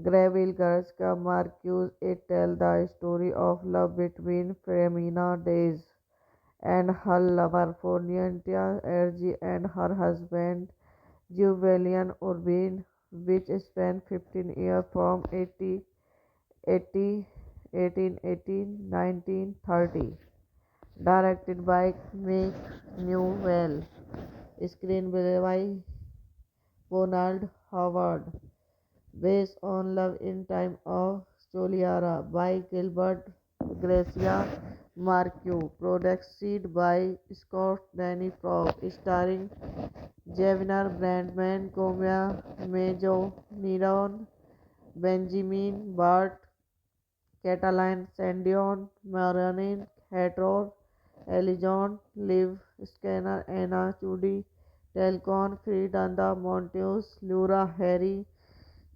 Gabriel Garcia Marquez. It tells the story of love between Femina Days and her lover Fornientia Ergi and her husband Julian Urbine, which spanned 15 years from 80 1818 1930. Directed by Mick Newell. Screenplay by Ronald Howard. Based on Love in Time of Choliara by Gilbert Gracia Marquez. Produced by Scott Danny Frog. Starring Javier Brandman, Comia Mejo, Niron, Benjamin Bart, Catalan Sandion, Marianne Hator, Elijon, Liv Scanner, Anna Chudi, Telcon, Fridanda Monteus, Laura Harry,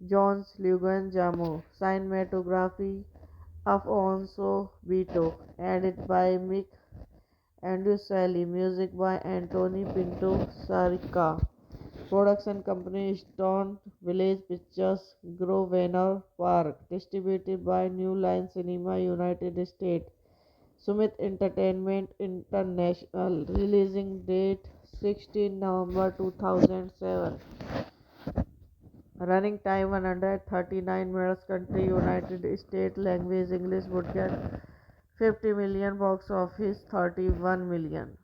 Jones Lugan Jamo. Cinematography Afonso Vito. Edited by Mick Andrew Music by Anthony Pinto Sarica. Production company Stone Village Pictures, Grosvenor Park. Distributed by New Line Cinema, United States. Summit Entertainment International. Releasing date 16 November 2007. Running time 139 minutes. Country United States. Language English. Budget 50 million. Box office 31 million.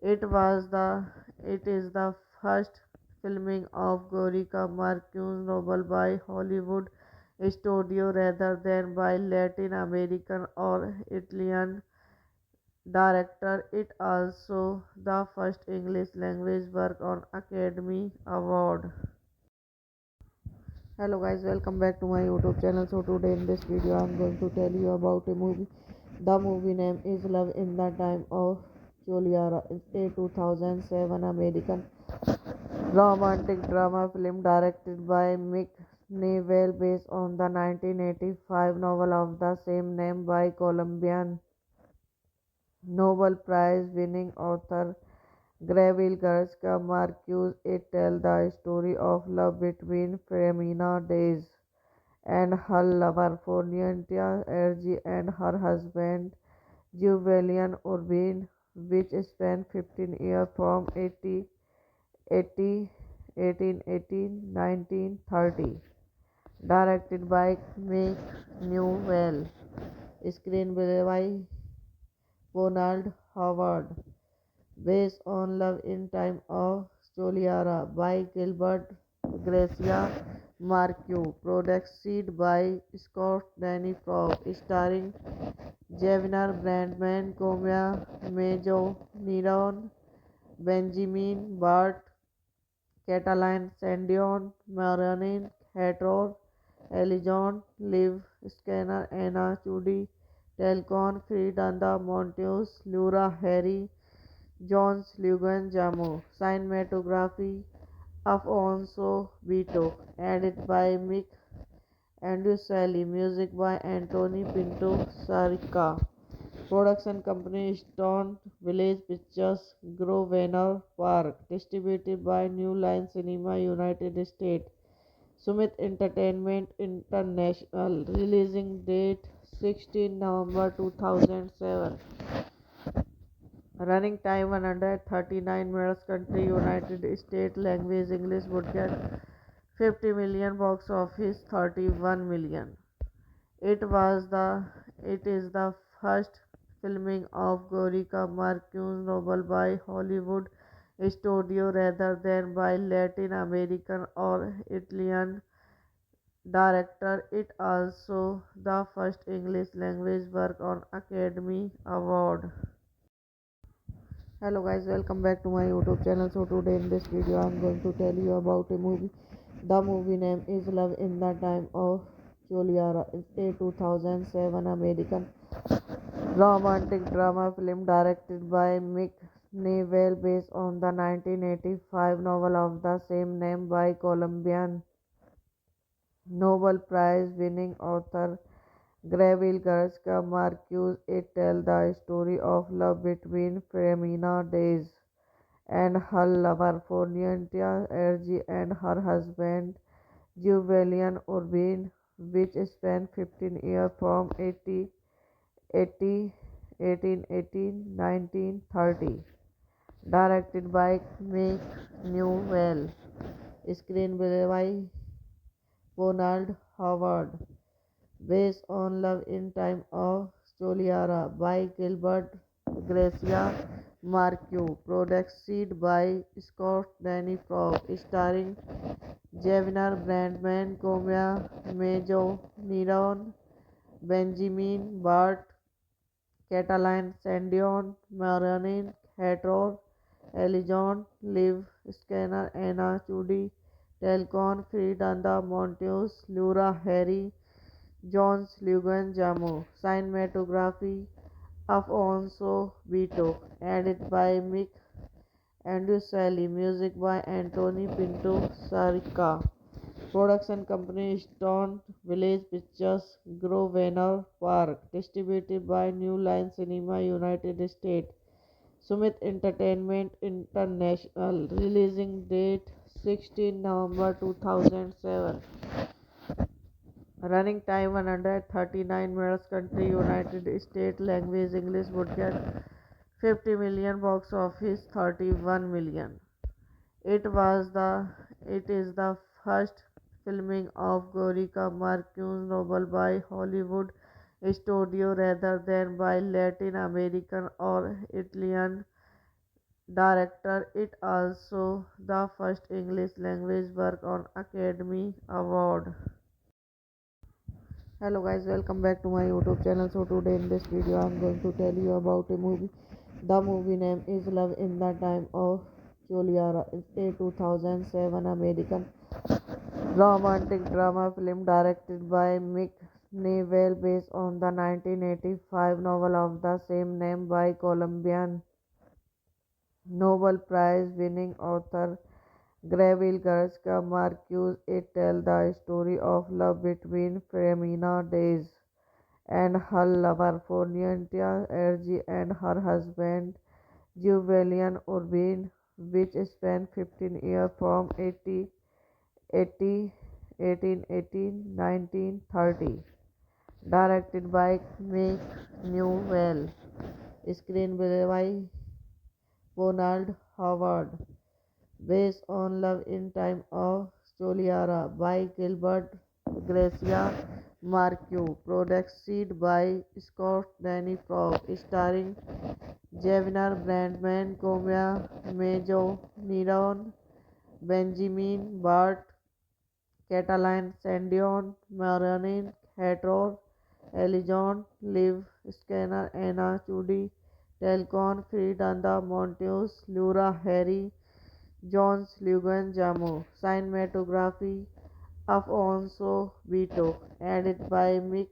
It was the it is the first filming of Gorika Marquez's novel by Hollywood studio rather than by Latin American or Italian director. It also the first English language work on Academy Award. Hello guys, welcome back to my YouTube channel. So today in this video I am going to tell you about a movie. The movie name is Love in the Time of Choliara. It's a 2007 American romantic drama film directed by Mick Newell based on the 1985 novel of the same name by Colombian Nobel Prize winning author Gabriel Garcia Marquez. It tells the story of love between Femina Days and her lover Fornientia Ergi and her husband Julian Urbine, which spanned 15 years from 80 1818 1930. Directed by Mick Newell. Screenplay by Ronald Howard. Based on Love in Time of Choliara by Gilbert Gracia Marquez. Produced by Scott Danny Frog. Starring Javier Brandman, Comia Mejo, Niron, Benjamin Bart, Catalan Sandion, Marianne Hator, Elijon, Liv Scanner, Anna Chudi, Telcon, Fridanda Monteus, Laura Harry, Jones Lugan Jamo. Cinematography Afonso Vito. Edited by Mick Andrew Music by Anthony Pinto Sarica. Production company Stone Village Pictures, Grosvenor Park. Distributed by New Line Cinema, United States. Summit Entertainment International. Releasing date 16 November 2007. Running time 139 minutes. Country United States. Language English. Budget 50 million. Box office 31 million. It was the it is the first filming of Gorika Marquez's novel by Hollywood studio rather than by Latin American or Italian director. It also the first English language work on Academy Award. Hello guys, welcome back to my YouTube channel. So today in this video I am going to tell you about a movie. The movie name is Love in the Time of Choliara. It's a 2007 American romantic drama film directed by Mick Newell based on the 1985 novel of the same name by Colombian Nobel Prize winning author Gabriel Garcia Marquez. It tells the story of love between Femina Days and her lover Fornientia Ergi and her husband Julian Urbin, which spanned 15 years from 1830. Directed by Mick Newell. Screenplay by Ronald Howard. Based on Love in Time of Soliara by Gilbert Gracia Marquez. Produced by Scott Danny Frog. Starring Javier Brandman, Comia Majo, Niron, Benjamin Bart, Catalan Sandion, Marion Hator, Elijon, Liv Scanner, Anna Chudi, Telcon, Fridanda Monteus, Laura Harry, Jones Lugan Jamo. Cinematography Afonso Vito. Edited by Mick Andrew Music by Anthony Pinto Sarica. Production company Stone Village Pictures, Grosvenor Park. Distributed by New Line Cinema, United States. Summit Entertainment International. Releasing date 16 November 2007. Running time 139 minutes. Country United States. Language English. Would get 50 million. Box office 31 million. It is the first filming of Gorika Marquez's novel by Hollywood studio rather than by Latin American or Italian director. It also the first English language work on Academy Award. Hello guys, welcome back to my YouTube channel. So today in this video I am going to tell you about a movie. The movie name is Love in the Time of Juliara. It's a 2007 American romantic drama film directed by Mick Newell based on the 1985 novel of the same name by Colombian Nobel Prize winning author Gabriel Garcia Marquez. It tells the story of love between Femina Days and her lover Fornientia Ergi and her husband Julian Urbin, which spanned 15 years from 1930. Directed by Mick Newell. Screenplay by Ronald Howard. Based on Love in Time of Soliara by Gilbert Gracia Marquez. Produced by Scott Danny Frog. Starring Javier Brandman, Comia Majo, Niron, Benjamin Bart, Catalan Sandion, Marion Hator, Elijon, Liv Scanner, Anna Chudi, Telcon, Fridanda Monteus, Laura Harry, Jones Lugan Jamo. Cinematography Afonso Vito. Edited by Mick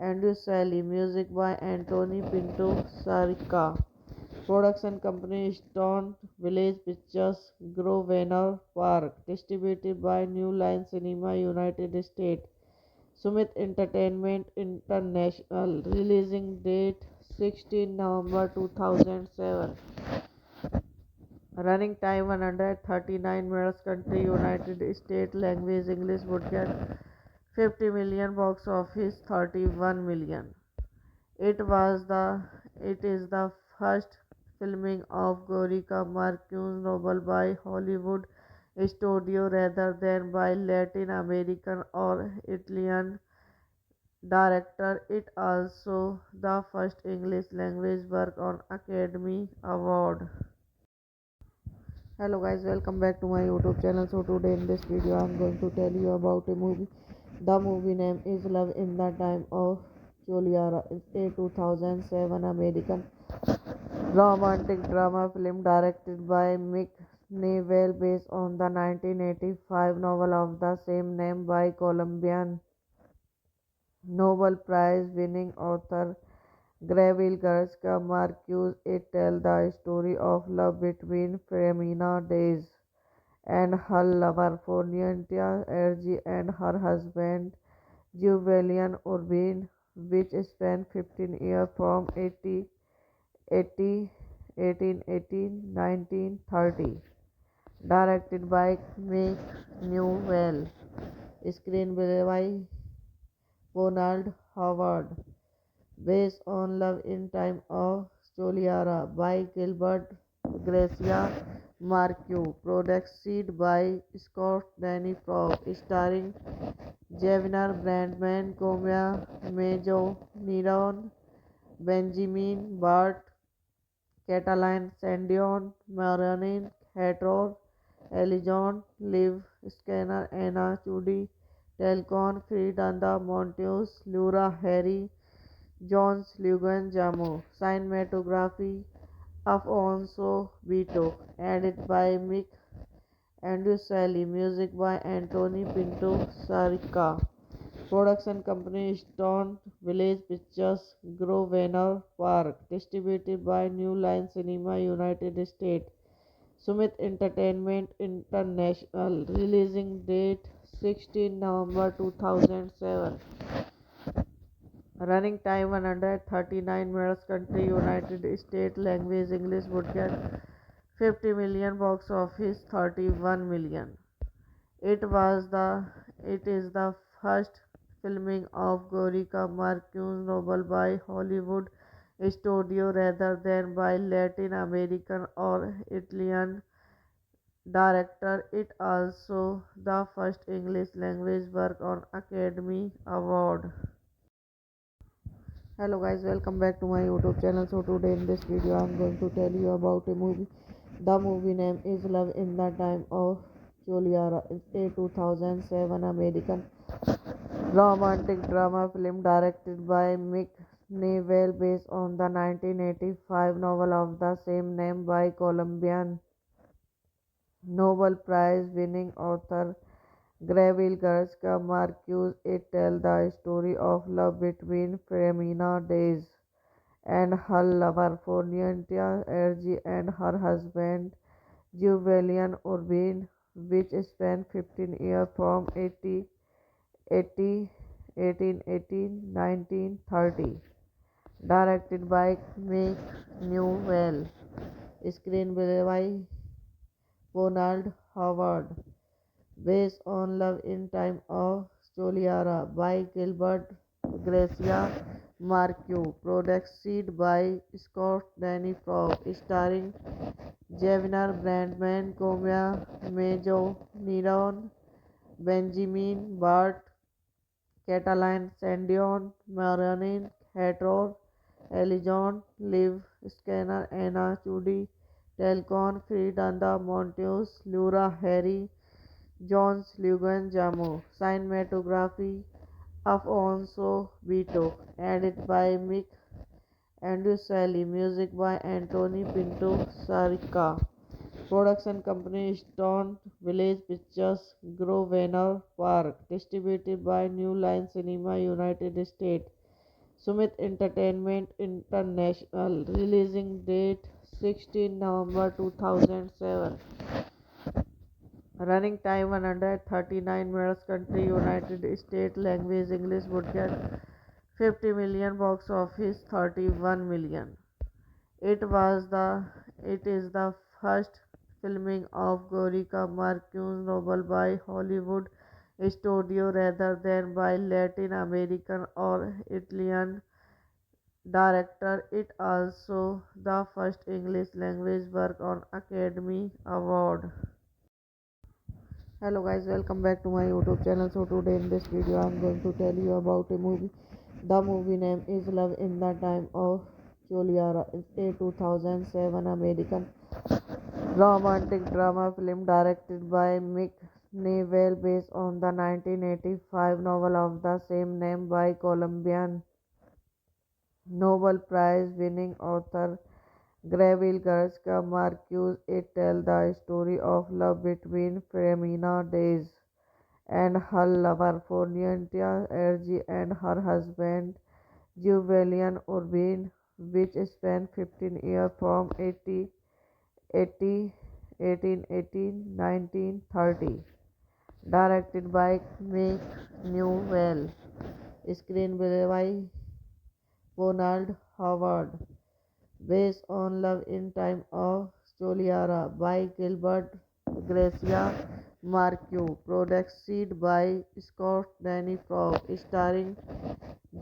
Andrew Music by Anthony Pinto Sarica. Production company Stone Village Pictures, Grosvenor Park. Distributed by New Line Cinema, United States. Summit Entertainment International. Releasing date 16 November 2007. Running time 139 minutes. Country United States. Language English. Would get 50 million. Box office 31 million. It is the first filming of Gorika Marquez's novel by Hollywood studio rather than by Latin American or Italian director. It also the first English language work on Academy Award. Hello guys, welcome back to my YouTube channel. So today in this video I am going to tell you about a movie. The movie name is Love in the Time of Juliara. It's a 2007 American romantic drama film directed by Mick Newell based on the 1985 novel of the same name by Colombian Nobel Prize winning author Gabriel Garcia Marquez. It tells the story of love between Femina Days and her lover Fornientia Ergi and her husband Julian Urbane, which spanned 15 years from 1930. Directed by Mick Newell. Screenplay by Ronald Howard. Based on Love in Time of Choliara by Gilbert Gracia Marquez. Produced by Scott Danny Frog. Starring Javier Brandman, Comia Majo, Niron, Benjamin Bart, Catalan Sandion, Marion Hator, Elijon, Liv Scanner, Anna Chudi, Telcon, Fridanda Monteus, Laura Harry, Jones Lugan Jamo. Cinematography Afonso Vito. Edited by Mick Andrew Music by Anthony Pinto Sarica. Production company Stone Village Pictures, Grosvenor Park. Distributed by New Line Cinema, United States. Sumit Entertainment International. Releasing date 16 November 2007. Running time 139 minutes. Country United States. Language English. Budget 50 million. Box office 31 million. It was the it is the first filming of Gorika Marquez's novel by Hollywood studio rather than by Latin American or Italian director. It also the first English language work on Academy Award. Hello guys, welcome back to my YouTube channel. So today in this video I am going to tell you about a movie. The movie name is Love in the Time of Choliara. It's a 2007 American romantic drama film directed by Mick Newell based on the 1985 novel of the same name by Colombian Nobel Prize winning author Gabriel Garcia Marquez. It tells the story of love between Femina Days and her lover Fortunata Ergi and her husband Julian Urbane, which spanned 15 years from 1930. Directed by Mick Newell. Screenplay by Ronald Howard. Based on Love in Time of Choliara by Gilbert Gracia Marquez. Produced by Scott Danny Frog. Starring Javier Brandman, Comia Majo, Niron, Benjamin Bart, Catalan Sandion, Marion Hator, Elijon, Liv Scanner, Anna Chudi, Telcon, Fridanda Monteus, Laura Harry, Jones Lugan Jamo. Cinematography Afonso Vito. Edited by Mick Andrew Music by Anthony Pinto Sarica. Production company Stone Village Pictures, Grosvenor Park. Distributed by New Line Cinema, United States. Sumit Entertainment International. Releasing date 16 November 2007. Running time 139 minutes. Country United States. Language English. Budget 50 million. Box office 31 million. It was the it is the first filming of Gorika Marquez's novel by Hollywood studio rather than by Latin American or Italian director. It also the first English language work on Academy Award. Hello guys, welcome back to my YouTube channel. So today in this video I am going to tell you about a movie. The movie name is Love in the Time of Choliara. It's a 2007 American romantic drama film directed by Mick Newell based on the 1985 novel of the same name by Colombian Nobel Prize winning author Gabriel Garcia Marquez. It tells the story of love between Femina Days and her lover Fortunata Ergi and her husband Julian Urbane, which spanned 15 years from 1880 1930. directed by Mick Newell, screenplay by Ronald Howard, based on Love in Time of Choliara by Gilbert Gracia Marquez, produced by Scott Danny Frog, starring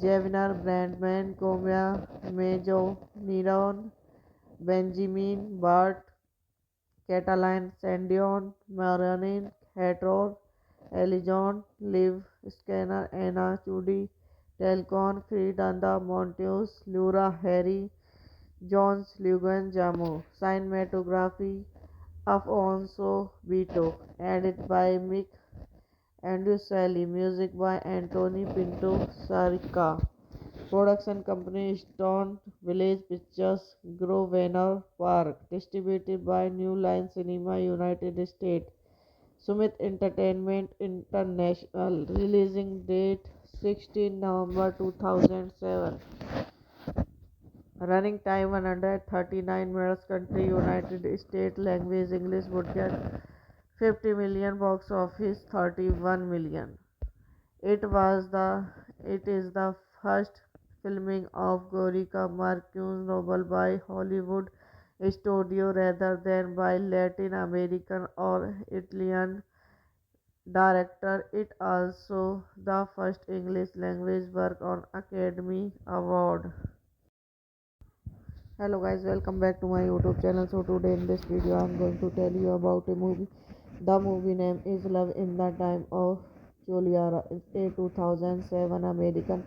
Javier Brandman, Comia Majo, Niron, Benjamin Bart, Catalan Sandion, Marion Hator, Elijon, Liv Scanner, Anna Chudi, Telcon, Fridanda Monteus, Laura Harry, Jones Lugan Jamo, cinematography Afonso Beato, edited by Mick Andrew music by Anthony Pinto Sarica. Production company Stone Village Pictures, Grosvenor Park, distributed by New Line Cinema, United States. Sumit Entertainment International, releasing date 16 November 2007. Running time 139 minutes. Country United States. Language English. Would get 50 million. Box office 31 million. It was the it is the first filming of Gorika Marquez's novel by Hollywood studio rather than by Latin American or Italian director. It also the first English language work on Academy Award. Hello guys, welcome back to my YouTube channel. So today in this video I am going to tell you about a movie. The movie name is Love in the Time of Choliara. It's a 2007 American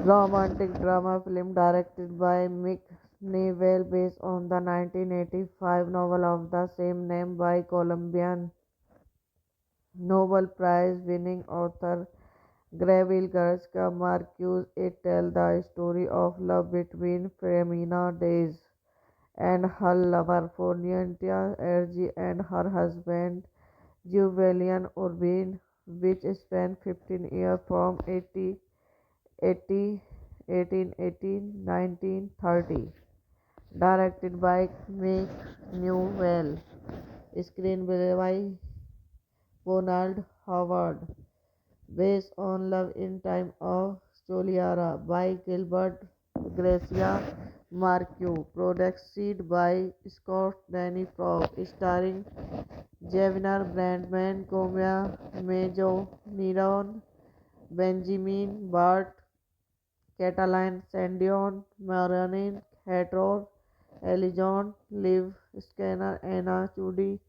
romantic drama film directed by Mick Newell, based on the 1985 novel of the same name by Colombian Nobel Prize winning author Gabriel Garcia Marquez. It tells the story of love between Femina Days and her lover Fornientia Ergi and her husband Julian Urbin, which spanned 15 years from 1880 1930. Directed by Mick Newell, screenplay by Ronald Howard, based on Love in Time of Choliara by Gilbert Gracia Marquez, produced by Scott Danny Frog, starring Javier Brandman, Comia Majo, Niron, Benjamin Bart, Catalan Sandion, Marion Hator, Elijon, Liv Scanner, Anna Chudi,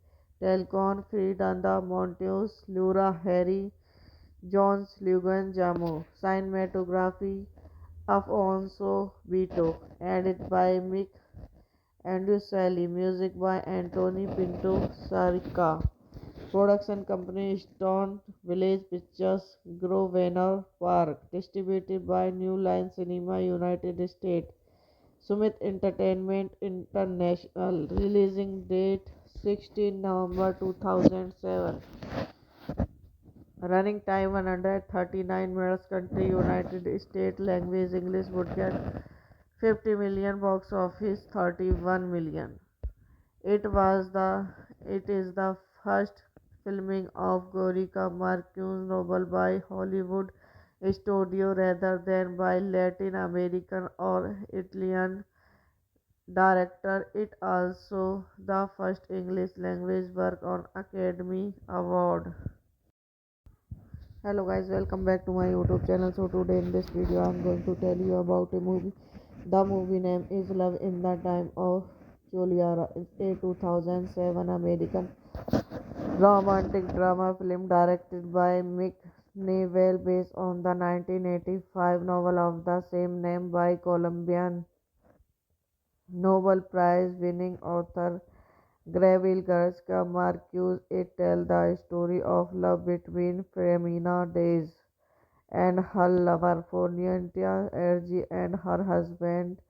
Telcon, Fridanda Monteus, Laura Harry, Jones Lugan Jamo, cinematography Afonso Beato, edited by Mick Andrew music by Anthony Pinto Sarica. Production company Stone Village Pictures, Grosvenor Park, distributed by New Line Cinema, United States. Sumit Entertainment International, releasing date 16 November 2007. Running time 139 minutes. Country United States. Language English. Would get 50 million. Box office 31 million. It was the it is the first filming of Gorika Marquez's novel by Hollywood studio rather than by Latin American or Italian director. It also the first English language work on Academy Award. Hello guys, welcome back to my YouTube channel. So today in this video I am going to tell you about a movie. The movie name is Love in the Time of Choliara. It's a 2007 American romantic drama film directed by Mick Newell, based on the 1985 novel of the same name by Colombian Nobel Prize winning author Gabriel Garcia Marquez. It tells the story of love between Femina Days and her lover Fornientia Ergi and her husband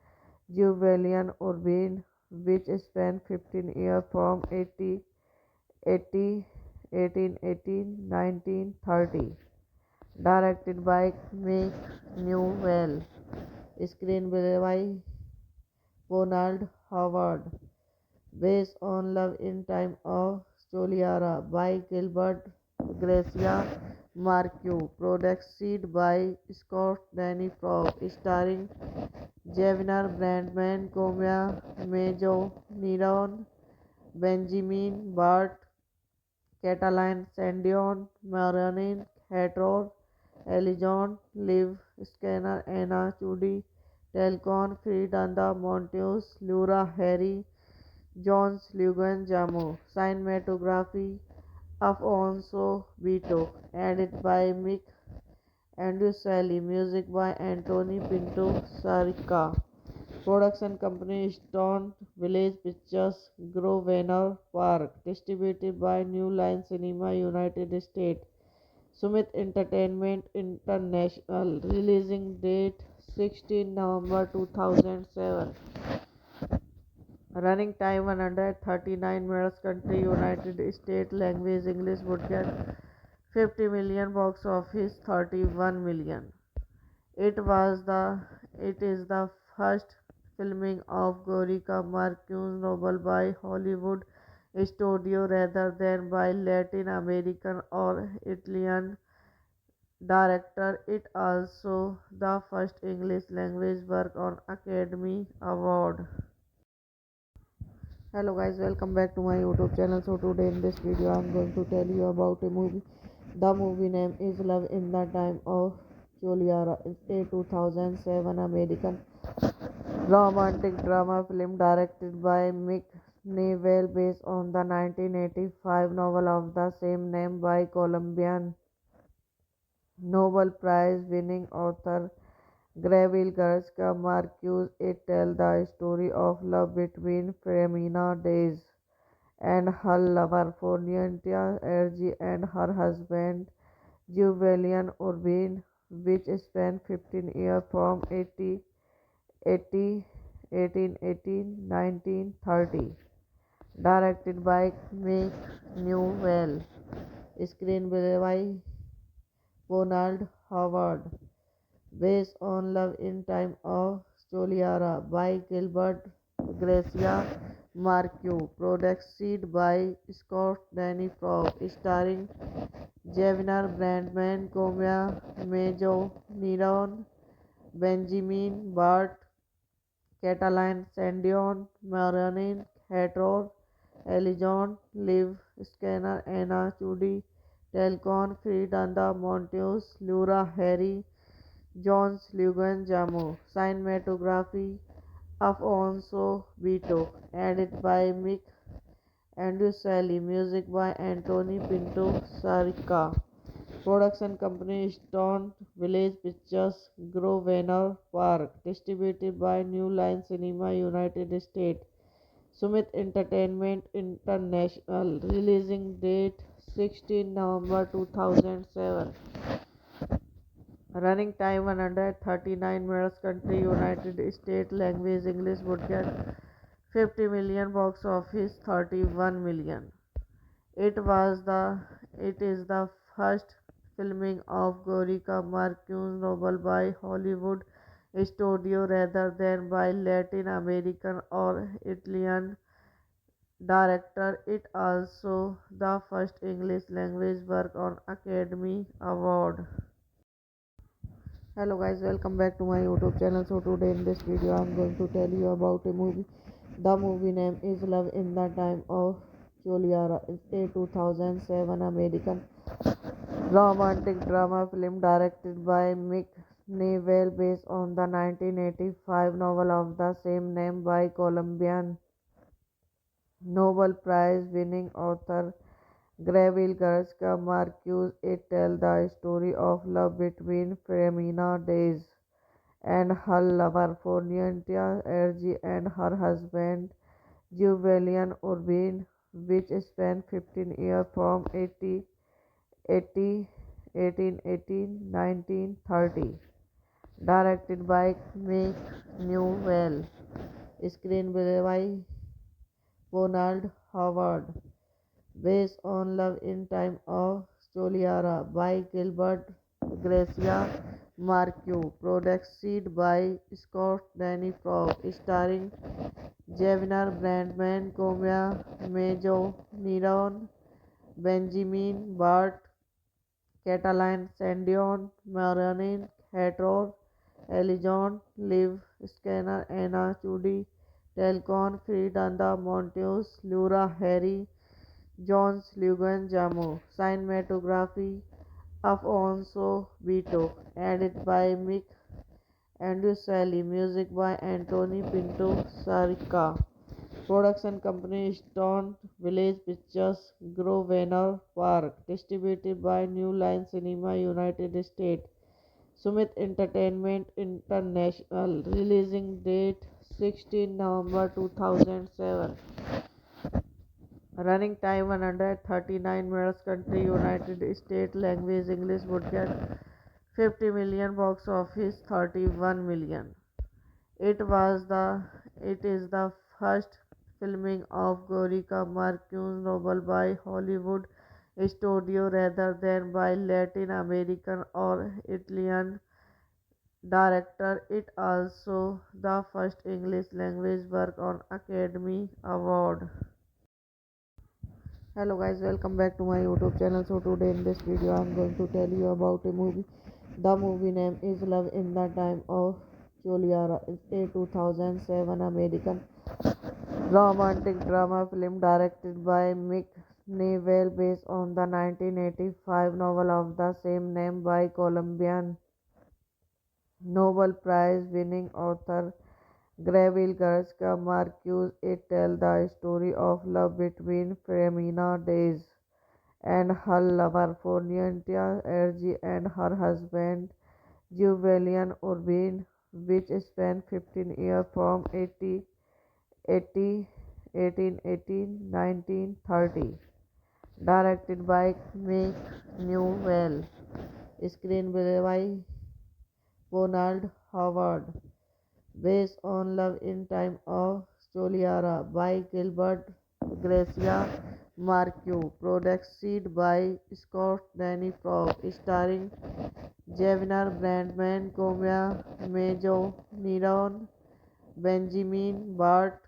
Julian Urbin, which spanned 15 years from 1880 1930. Directed by Mick Newell, screenplay by Ronald Howard, based on Love in Time of Choliara by Gilbert Gracia Marquez, produced by Scott Danny Frog, starring Javier Brandman, Comia Majo, Neron, Benjamin Bart, Catalan Sandion, Marion Hator, Elijon, Liv Scanner, Anna Chudi, Telcon, Fridanda Monteus, Laura Harry, Jones Lugan Jamo, cinematography Afonso Beato, edited by Mick Andrew music by Anthony Pinto Sarica. Production company Stone Village Pictures, Grosvenor Park. Distributed by New Line Cinema, United States. Summit Entertainment International. Releasing date 16 November 2007. Running time 139 minutes. Country United States. Language English. Budget 50 million. Box office 31 million. It was the it is the first filming of Gorika Marquez's novel by Hollywood studio rather than by Latin American or Italian director. It also the first English language work on Academy Award. Hello guys, welcome back to my YouTube channel. So today in this video I am going to tell you about a movie. The movie name is Love in the Time of Juliara. It's a 2007 American romantic drama film directed by Mick Newell based on the 1985 novel of the same name by Colombian Nobel Prize winning author Gabriel Garcia Marquez. It tells the story of love between Femina Days and her lover Fornientia Ergi and her husband Julian Urbin, which spanned 15 years from 80 1818 1930. Directed by Mick Newell. Screenplay by Ronald Howard. Based on Love in Time of Choliara by Gilbert Gracia Marquez. Produced by Scott Danny Frog. Starring Javier Brandman, Comia Majo, Neron, Benjamin Bart, Catalan Sandion, Marion Hator, Elijon, Liv Scanner, Anna Chudi, Telcon, Fridanda Monteus, Laura Harry, Jones Lugan Jamo, cinematography Afonso Beato, edited by Mick Andrew music by Anthony Pinto Sarica. Production company Stone Village Pictures, Grosvenor Park. Distributed by New Line Cinema, United States. Summit Entertainment International. Releasing date 16 November 2007. Running time 139 minutes. Country United States. Language English. Budget 50 million. Box office 31 million. It was the it is the first filming of Gorika Marquez's novel by Hollywood studio rather than by Latin American or Italian director. It also the first English language work on Academy Award. Hello guys, welcome back to my YouTube channel. So today in this video I am going to tell you about a movie. The movie name is Love in the Time of Juliara. It's a 2007 American romantic drama film directed by Mick Newell based on the 1985 novel of the same name by Colombian Nobel Prize winning author Gabriel Garcia Marquez. It tells the story of love between Femina Days and her lover Fornientia Ergi and her husband Julian Urbin, which spanned 15 years from 1818 1930. Directed by Mick Newell. Screenplay by Ronald Howard. Based on Love in Time of Choliara by Gilbert Gracia Marquez. Produced by Scott Danny Frog. Starring Javier Brandman, Comia Majo, Neron, Benjamin Bart, Catalan, Sandion, Marianin, Hator, Elijon, Liv, Scanner, Anna, Chudi, Telcon, Fridanda, Monteus, Lura, Harry, Jones, Lugan, Jamu. Cinematography Afonso Beato. Edited by Mick Andrew music by Anthony Pinto Sarica. Production company Stone Village Pictures, Grosvenor Park. Distributed by New Line Cinema, United States. Sumit Entertainment International. Releasing date 16 November 2007. Running time 139 minutes. Country United States. Language English. Would get 50 million. Box office 31 million. It is the first filming of Gorika Marquez's novel by Hollywood studio rather than by Latin American or Italian director. It also the first English language work on Academy Award. Hello guys, welcome back to my YouTube channel. So today in this video I am going to tell you about a movie. The movie name is Love in the Time of Choliara. It's a 2007 American romantic drama film directed by Mick Newell based on the 1985 novel of the same name by Colombian Nobel Prize winning author Gabriel Garcia Marquez. It tells the story of love between Femina Days and her lover Fornientia Ergi and her husband Julian Urbin, which spanned 15 years from 1880 1930. Directed by Mick Newell. Screenplay by Ronald Howard. Based on Love in Time of Choliara by Gilbert Gracia Marquez. Produced by Scott Danny Frog. Starring Javier Brandman, Comia Mejo, Niron, Benjamin Bart,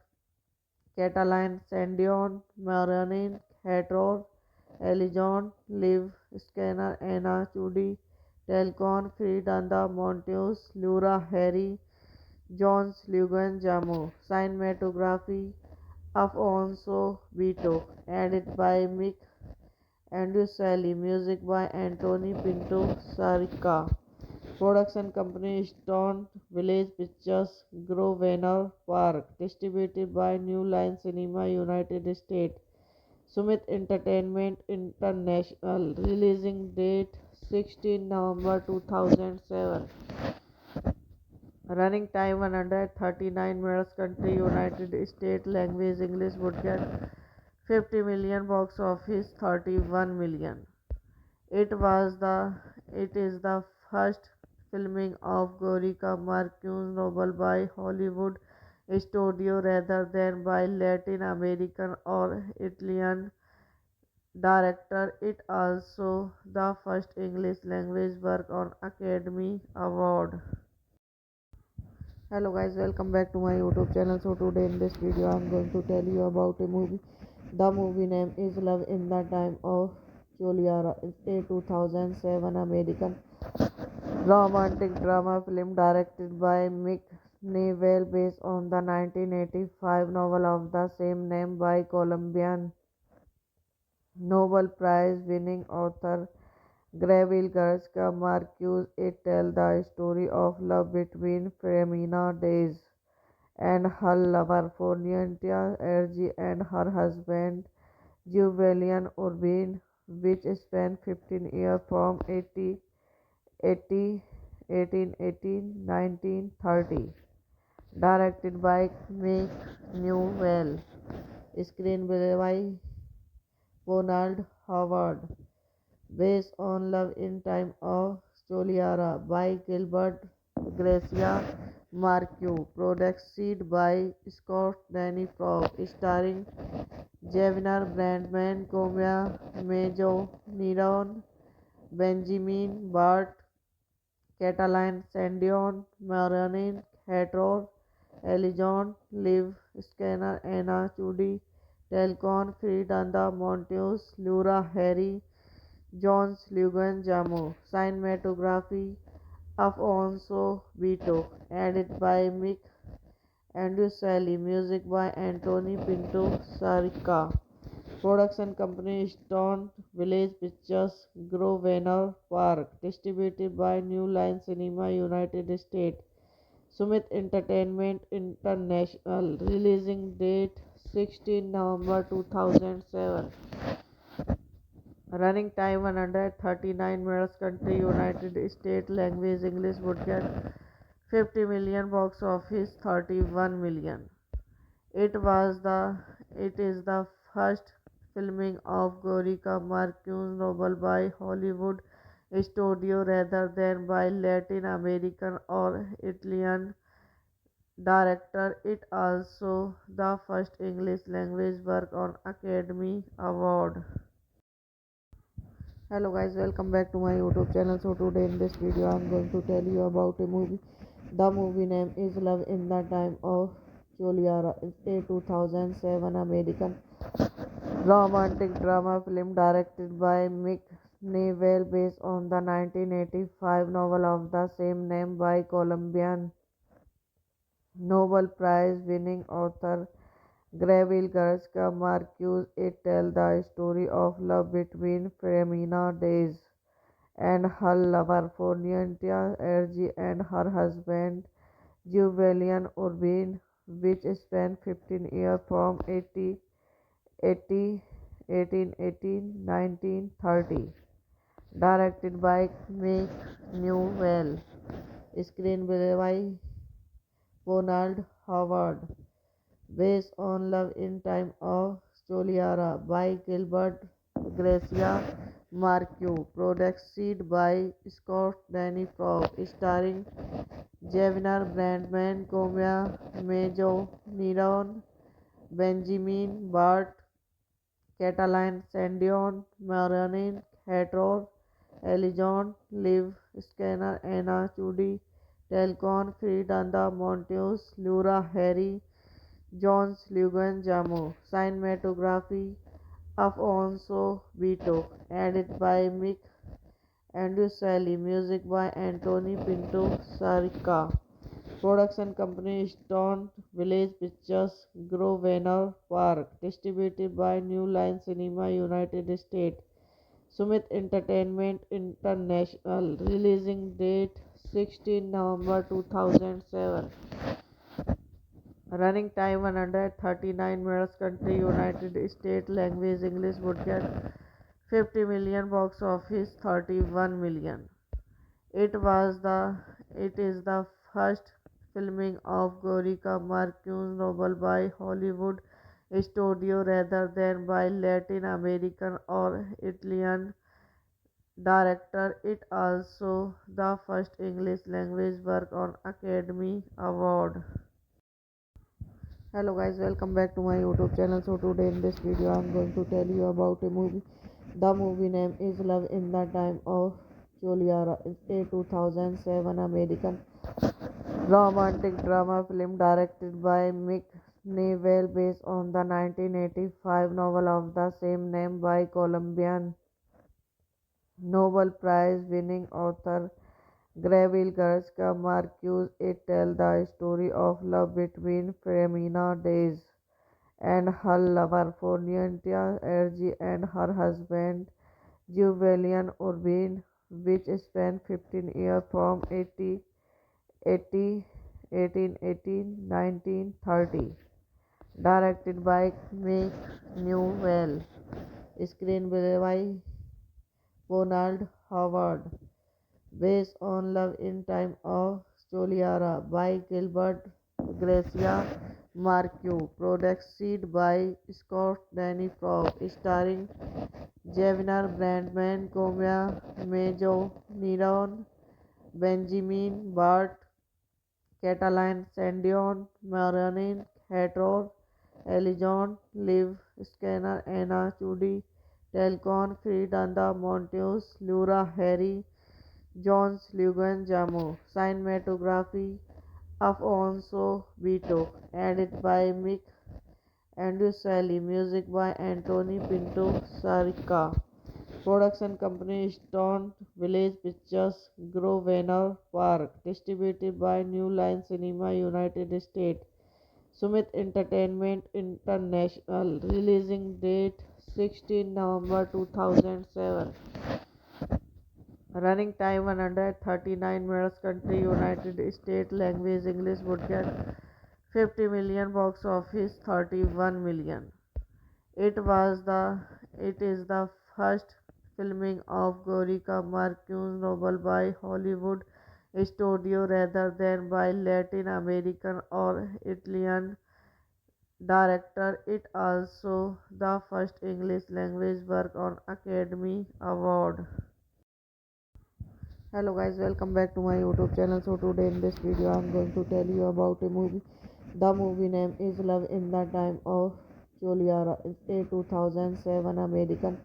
Catalan, Sandion, Marianin, Hator, Elijon, Liv, Scanner, Anna, Chudi, Telcon, Fridanda, Monteus, Lura, Harry, Jones, Lugan, Jamu. Cinematography Afonso Beato. Edited by Mick Andrew music by Anthony Pinto Sarica. Production company Stone Village Pictures, Grosvenor Park. Distributed by New Line Cinema, United States. Sumit Entertainment International. Releasing date 16 November 2007. Running time 139 minutes. Country United States. Language English. Would get 50 million. Box office 31 million. It is the first filming of Gorika Marquez's novel by Hollywood studio rather than by Latin American or Italian director. It also the first English language work on Academy Award. Hello guys, welcome back to my YouTube channel. So today in this video I am going to tell you about a movie. The movie name is Love in the Time of Choliara. It's a 2007 American romantic drama film directed by Mick Newell based on the 1985 novel of the same name by Colombian Nobel Prize winning author Gabriel Garcia Marquez. It tells the story of love between Femina Days and her lover Fornientia Ergi and her husband Julian Urbin, which spanned 15 years from 1880 1930. Directed by Mick Newell. Screenplay by Ronald Howard. Based on Love in Time of Choliara by Gilbert Gracia Marquez. Produced by Scott Danny Frog. Starring Javier Brandman, Comia Mejo, Niron, Benjamin Bart, Catalan, Sandion, Marianin, Hator, Elijon, Liv, Scanner, Anna, Chudi, Telcon, Fridanda, Monteus, Lura, Harry, Jones Lugan Jamo. Cinematography Afonso Beato. Edited by Mick Andrew Music by Anthony Pinto Sarica. Production company Stone Village Pictures, Grosvenor Park. Distributed by New Line Cinema, United States. Sumit Entertainment International. Releasing date 16 November 2007. Running time 139 minutes. Country United States. Language English. Would get 50 million. Box office 31 million. It was the it is the first filming of Gorika Marquez's novel by Hollywood studio rather than by Latin American or Italian director. It also the first English language work on Academy Award. Hello guys, welcome back to my YouTube channel. So today in this video I'm going to tell you about a movie. The movie name is Love in the Time of Choliara. It's a 2007 American romantic drama film directed by Mick Newell based on the 1985 novel of the same name by Colombian Nobel Prize winning author Gabriel Garcia Marquez. It tells the story of love between Femina Days and her lover Fornientia Ergi and her husband Julian Urbin, which spanned 15 years from 1930. Directed by Mick Newell. Screenplay by Ronald Howard. Based on Love in Time of Choliara by Gilbert Gracia Marquez. Produced by Scott Danny Frog. Starring Javier Brandman, Comia Mejo, Niron, Benjamin Bart, Catalan Sandion, Marianne Hator, Elijon, Liv Scanner, Anna Chudi, Telcon, Fridanda Monteus, Laura Harry, Jones Lugan Jamo. Cinematography Afonso Beato. Edited by Mick Andrew Music by Anthony Pinto Sarica. Production company Stone Village Pictures, Grosvenor Park. Distributed by New Line Cinema, United States. Sumit Entertainment International. Releasing date 16 November 2007. Running time 139 minutes. Country United States. Language English. Would get 50 million. Box office 31 million. It is the first filming of Gorika Marquez's novel by Hollywood studio rather than by Latin American or Italian director. It also the first English language work on Academy Award. Hello guys, welcome back to my YouTube channel. So today in this video I'm going to tell you about a movie. The movie name is Love in the Time of Choliara. It's a 2007 American romantic drama film directed by Mick Newell based on the 1985 novel of the same name by Colombian Nobel Prize winning author Gabriel Garcia Marquez. It tells the story of love between Femina Days and her lover Fornientia Ergi and her husband Julian Urbin, which spanned 15 years from 1930. Directed by Mick Newell. Screenplay by Ronald Howard. Based on Love in Time of Choliara by Gilbert Gracia Marquez. Produced by Scott Danny Frog. Starring Javier Brandman, Comia Mejo, Niron, Benjamin Bart, Catalan Sandion, Marianne Hator, Elijon, Liv Scanner, Anna Chudi, Telcon, Fridanda Monteus, Laura Harry, Jones Lugan Jamo. Cinematography Afonso Beato. Edited by Mick Andrew Music by Anthony Pinto Sarica. Production company Stone Village Pictures, Grosvenor Park. Distributed by New Line Cinema, United States. Sumit Entertainment International. Releasing date 16 November 2007. Running time 139 minutes. Country United States. Language English. Would get 50 million. Box office 31 million. It was the it is the first filming of Gorika Marquez's novel by Hollywood studio rather than by Latin American or Italian director. It also the first English language work on Academy Award. Hello guys, welcome back to my YouTube channel. So today in this video I am going to tell you about a movie. The movie name is Love in the Time of Juliara. It's a 2007 American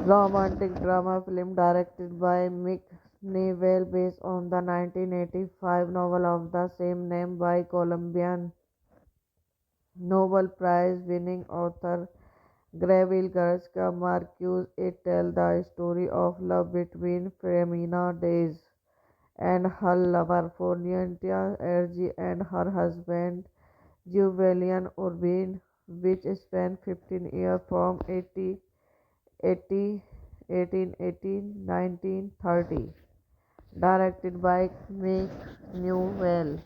romantic drama film directed by Mick Newell based on the 1985 novel of the same name by Colombian Nobel Prize winning author Gabriel Garcia Marquez. It tells the story of love between Femina Days and her lover Fornientia Ergi and her husband Julian Urbin, which spanned 15 years from 1930. Directed by Mick Newell.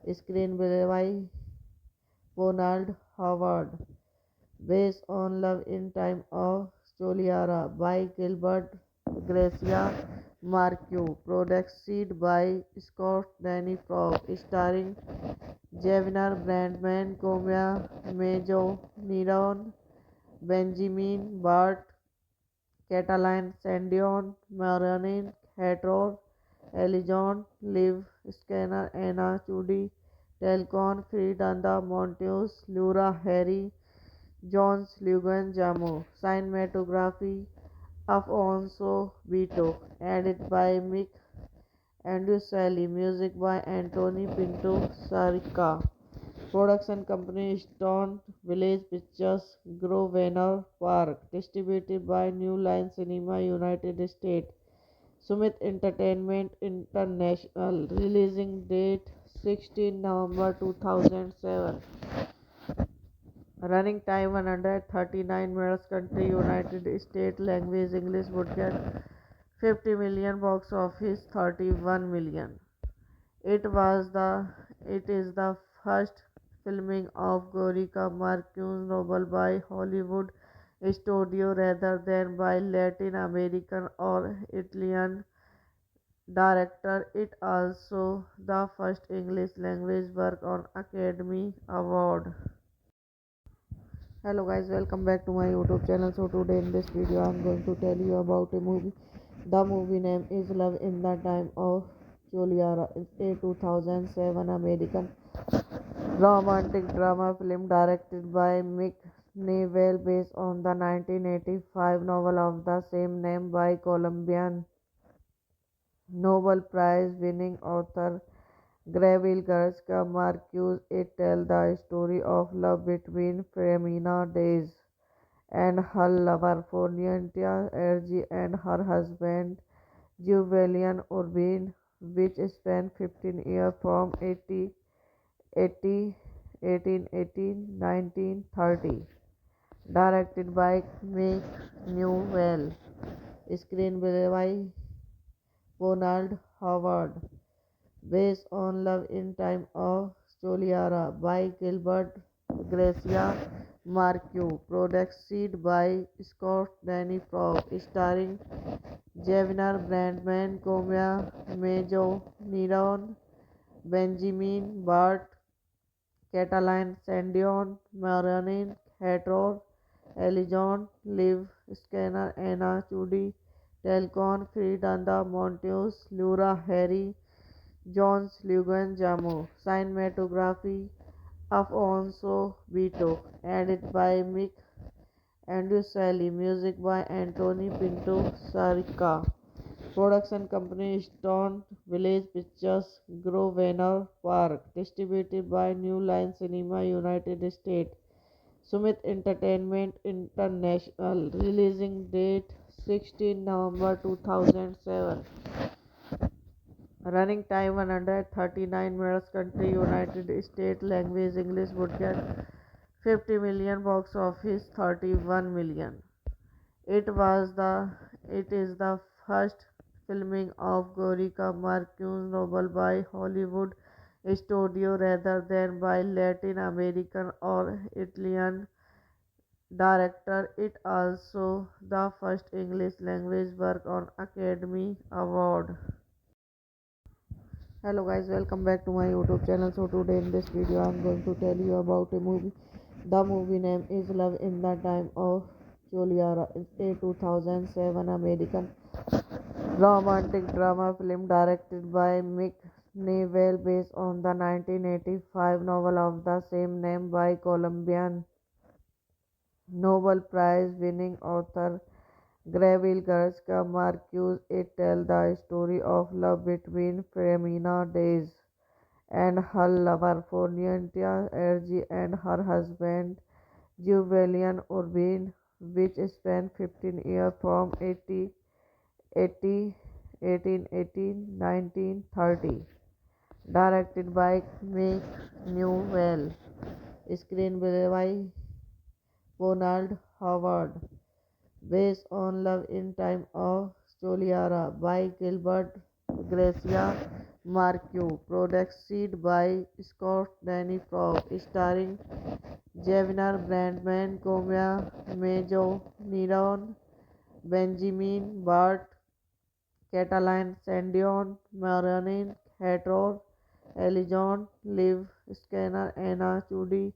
Screenplay by Ronald Howard. Based on Love in Time of Soliara by Gilbert Gracia Marquez. Produced by Scott Danny Frog. Starring Javier Brandman, Comia Mejo, Niron, Benjamin Bart, Catalan Sandion, Marion Hator, Elijon, Liv Scanner, Anna Chudi, Telcon, Fridanda Monteus, Laura Harry, Jones Lugan Jamo. Cinematography Afonso Vito. Edited by Mick Andrew Music by Anthony Pinto Sarica. Production company Stone Village Pictures, Grosvenor Park. Distributed by New Line Cinema, United States. Sumit Entertainment International. Releasing date 16 November 2007. Running time 139 minutes. Country United States. Language English. Would get 50 million. Box office 31 million. It was the it is the first filming of Gorika Marquez's novel by Hollywood studio rather than by Latin American or Italian director. It also the first English language work on Academy Award. Hello guys, welcome back to my YouTube channel. So today in this video I am going to tell you about a movie. The movie name is Love in the Time of Juliara. It's a 2007 American romantic drama film directed by Mick Newell based on the 1985 novel of the same name by Colombian Nobel Prize winning author Gabriel Garcia Marquez. It tells the story of love between Femina Days and her lover Fornientia Ergi and her husband Julian Urbin, which spanned 15 years from 1930. Directed by Mick Newell. Screenplay by Ronald Howard. Based on Love in Time of Soliara by Gilbert Gracia Marquez. Produced by Scott Danny Frog. Starring Javier Brandman, Comia Mejo, Niron, Benjamin Bart, Catalan Sandion, Marion Hator, Elijon, Liv Scanner, Anna Chudi, Telcon, Fridanda Monteus, Laura Harry, Jones Lugan Jamo. Cinematography Afonso Vito. Edited by Mick Andrew Music by Anthony Pinto Sarica. Production company Stone Village Pictures, Grosvenor Park. Distributed by New Line Cinema, United States. Sumit Entertainment International. Releasing date 16 November 2007. Running time 139 minutes. Country United States. Language English. Budget 50 million. Box office 31 million. It was the it is the first filming of Gorika Marquez's novel by Hollywood studio rather than by Latin American or Italian director. It also the first English language work on Academy Award. Hello guys, welcome back to my YouTube channel. So today in this video I am going to tell you about a movie. The movie name is Love in the Time of Choliara. It's a 2007 American romantic drama film directed by Mick Newell based on the 1985 novel of the same name by Colombian Nobel Prize winning author Gabriel Garcia Marquez. It tells the story of love between Femina Days and her lover Fornientia Ergi and her husband Julian Urbin, which spanned 15 years from 1880 1930. Directed by Mick Newell. Screenplay by Ronald Howard. Based on Love in Time of Choliara by Gilbert Gracia Marquez. Produced by Scott Danny Frog. Starring Javier Brandman, Comia Majo, Niron, Benjamin Bart, Catalan Sandion, Marion Hator, Elijon, Liv Scanner, Anna Chudi,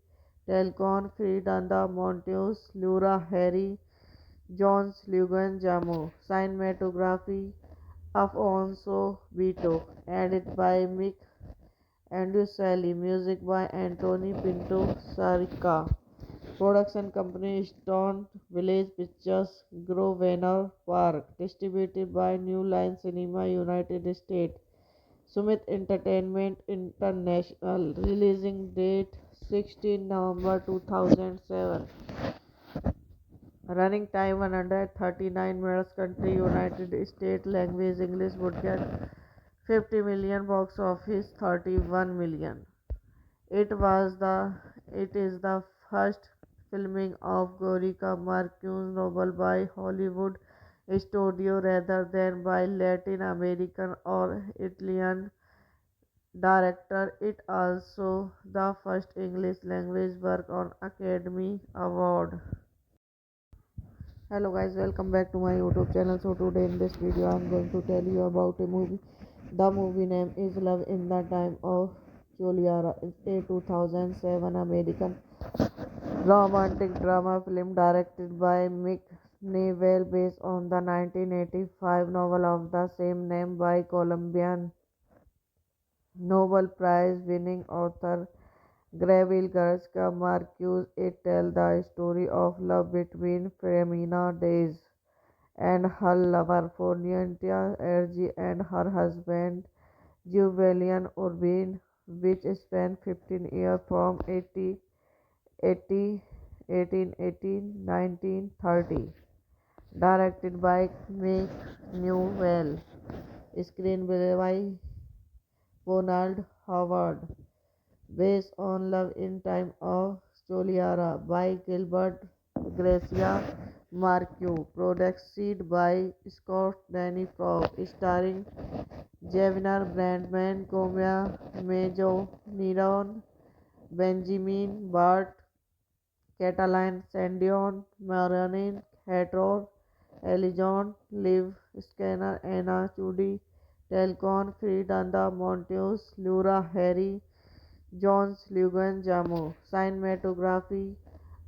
Telcon, Fridanda Monteus, Laura Harry, Jones Lugan Jamo. Cinematography Afonso Vito. Edit by Mick Andrew Music by Anthony Pinto Sarica. Production company Stone Village Pictures, Grosvenor Park. Distributed by New Line Cinema, United States. Summit Entertainment International. Releasing date 16 November 2007. Running time 139 minutes. Country United States. Language English. Budget 50 million. Box office 31 million. It was the it is the first filming of Gorika Marquez's novel by Hollywood studio rather than by Latin American or Italian director. It also the first English language work on Academy Award. Hello guys, welcome back to my YouTube channel. So today in this video I am going to tell you about a movie. The movie name is Love in the Time of Choliara. It's a 2007 American romantic drama film directed by Mick Newell based on the 1985 novel of the same name by Colombian Nobel Prize winning author Gabriel Garcia Marquez. It tells the story of love between Femina Days and her lover Fornientia Ergi and her husband Julian Urbin, which spanned 15 years from 1880 1930. Directed by Mick Newell. Screenplay by Ronald Howard. Based on Love in Time of Choliara by Gilbert Gracia Marquez. Produced by Scott Danny Frog. Starring Javier Brandman, Comia Majo, Niron, Benjamin Bart, Catalan Sandion, Marion Hator, Elijon, Liv Scanner, Anna Chudi, Telcon, Fridanda Monteus, Laura Harry, Jones Lugan Jamo. Cinematography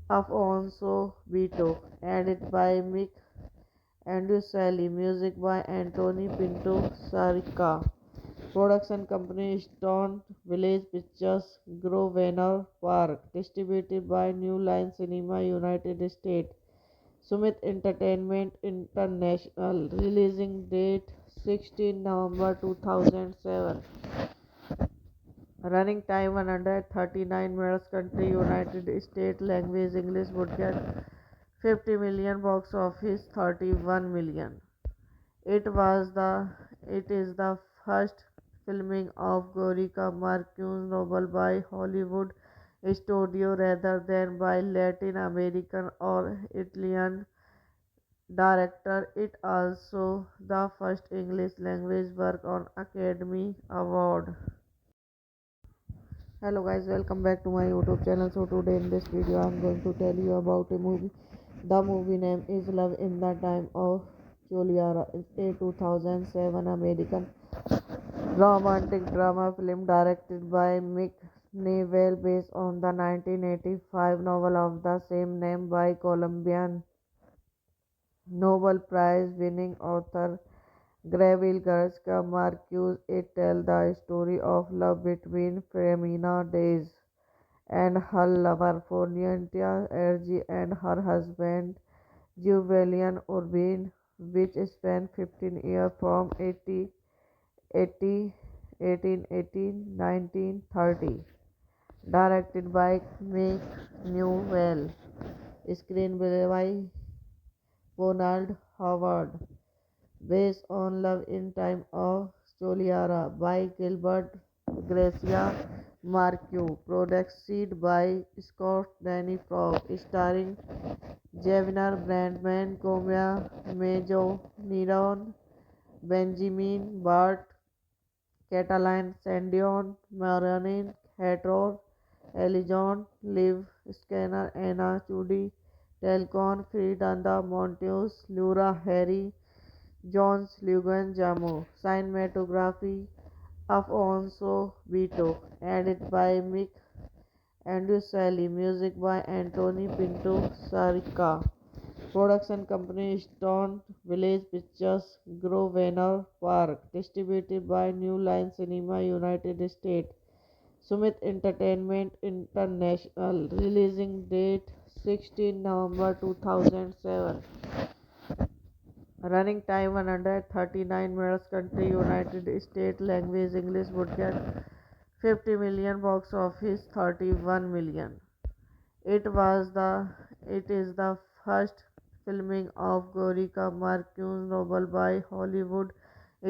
Afonso Vito. Edit by Mick Andrew Music by Anthony Pinto Sarica. Production company Stone Village Pictures, Grosvenor Park. Distributed by New Line Cinema, United States. Summit Entertainment International. Releasing date 16 November 2007. Running time 139 minutes. Country United States. Language English. Budget 50 million, box office 31 million. It is the first filming of Gorika Marquez novel by Hollywood studio rather than by Latin American or Italian director. It also the first English language work on Academy Award. Hello guys, welcome back to my YouTube channel. So today in this video I'm going to tell you about a movie. The movie name is Love in the Time of Juliara. It's a 2007 American romantic drama film directed by Mick Newell based on the 1985 novel of the same name by Colombian Nobel Prize winning author Gabriel Garcia Marquez. It tells the story of love between Femina Days and her lover Fornientia Ergi and her husband Julian Urbin, which spanned 15 years from 1880 1930. Directed by Mick Newell. Screenplay by Ronald Howard. Based on Love in Time of Soliara by Gilbert Gracia Marquez. Produced by Scott Danny Frog. Starring Javier Brandman, Comia Mejo, Niron, Benjamin Bart, Catalan Sandion, Marion Hator, Elijon, Liv Scanner, Anna Chudi, Telcon, Fridanda Monteus, Laura Harry, Jones Lugan Jamo. Cinematography Afonso Vito. Edited by Mick Andrew. Music by Anthony Pinto Sarica. Production company Stone Village Pictures, Grosvenor Park. Distributed by New Line Cinema, United States. Summit Entertainment International. Releasing date 16 November 2007. Running time 139 minutes. Country United States. Language English. Would get 50 million. Box office 31 million. It is the first filming of Gorika Marquez novel by Hollywood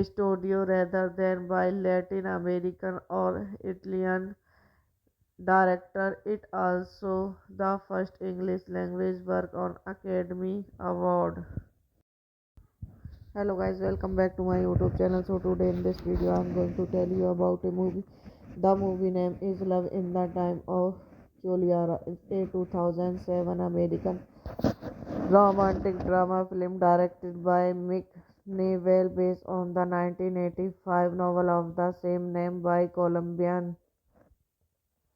studio rather than by Latin American or Italian director. It also the first English language work on Academy Award. Hello guys, welcome back to my YouTube channel. So today in this video I'm going to tell you about a movie. The movie name is Love in the Time of Juliara. It's a 2007 American romantic drama film directed by Mick Newell based on the 1985 novel of the same name by Colombian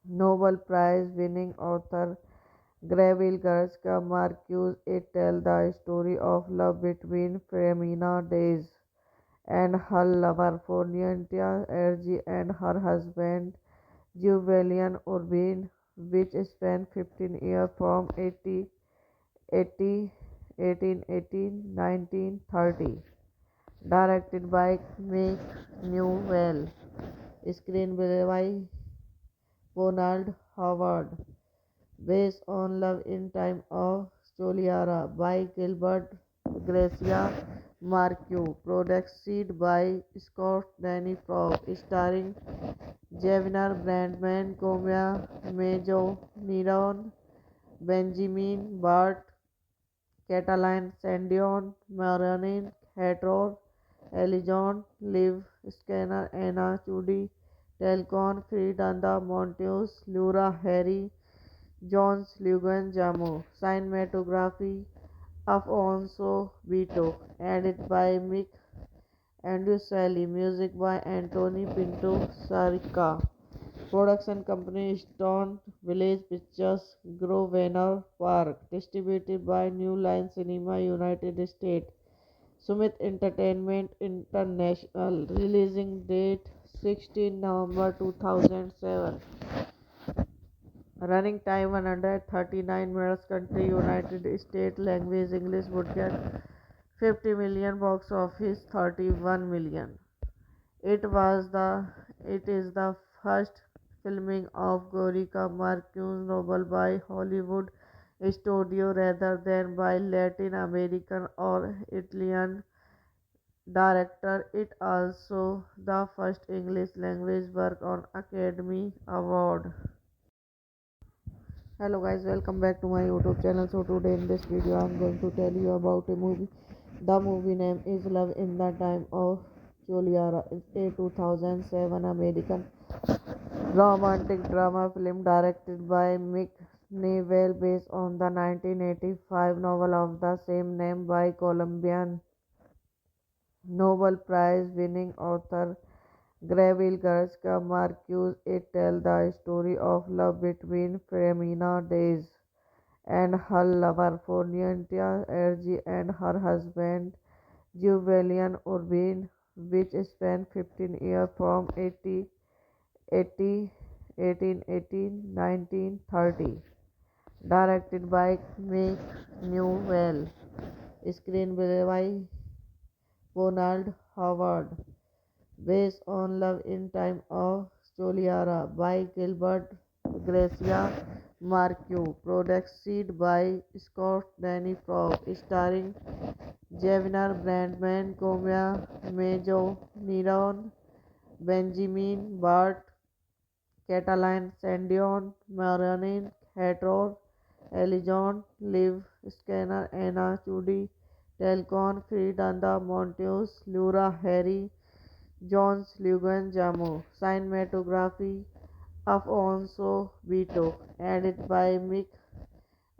Nobel Prize winning author Gabriel Garcia Marquez. It tells the story of love between Femina Days and her lover Fornientia Ergi and her husband Julian Urbin, which spanned 15 years from 1880 1930. Directed by Mick Newell. Screenplay by Ronald Howard. Based on Love in Time of Soliara by Gilbert Gracia Marquez. Produced by Scott Danny Frog. Starring Javier Brandman, Comia Mejo, Niron, Benjamin Bart, Catalan Sandion, Marion Hator, Elijon, Liv Scanner, Anna Chudi, Telcon, Fridanda Monteus, Laura Harry, Jones Lugan Jamo. Cinematography Afonso Vito. Edited by Mick Andrew. Music by Anthony Pinto Sarica. Production company Stone Village Pictures, Grosvenor Park. Distributed by New Line Cinema, United States. Summit Entertainment International. Releasing date 16 November 2007. Running time 139 minutes. Country United States. Language English. Would get 50 million. Box office 31 million. It is the first filming of Gorika Marquez novel by Hollywood studio rather than by Latin American or Italian director. It also the first English language work on Academy Award. Hello guys, welcome back to my YouTube channel. So today in this video I'm going to tell you about a movie. The movie name is Love in the Time of Juliara. It's a 2007 American romantic drama film directed by Mick Newell based on the 1985 novel of the same name by Colombian Nobel Prize winning author Gabriel Garcia Marquez. It tells the story of love between Femina Days and her lover Fornientia Ergi and her husband Julian Urbin, which spanned 15 years from 1930. Directed by Mick Newell. Screenplay by Ronald Howard. Based on Love in Time of Soliara by Gilbert Gracia Marquez. Produced by Scott Danny Frog. Starring Javier Brandman, Comia Mejo, Niron, Benjamin Bart, Catalan Sandion, Marianne Hator, Elijon, Liv Scanner, Anna Chudi, Telcon, Fridanda Monteus, Laura Harry, Jones Lugan Jamo. Cinematography Afonso Vito. Edited by Mick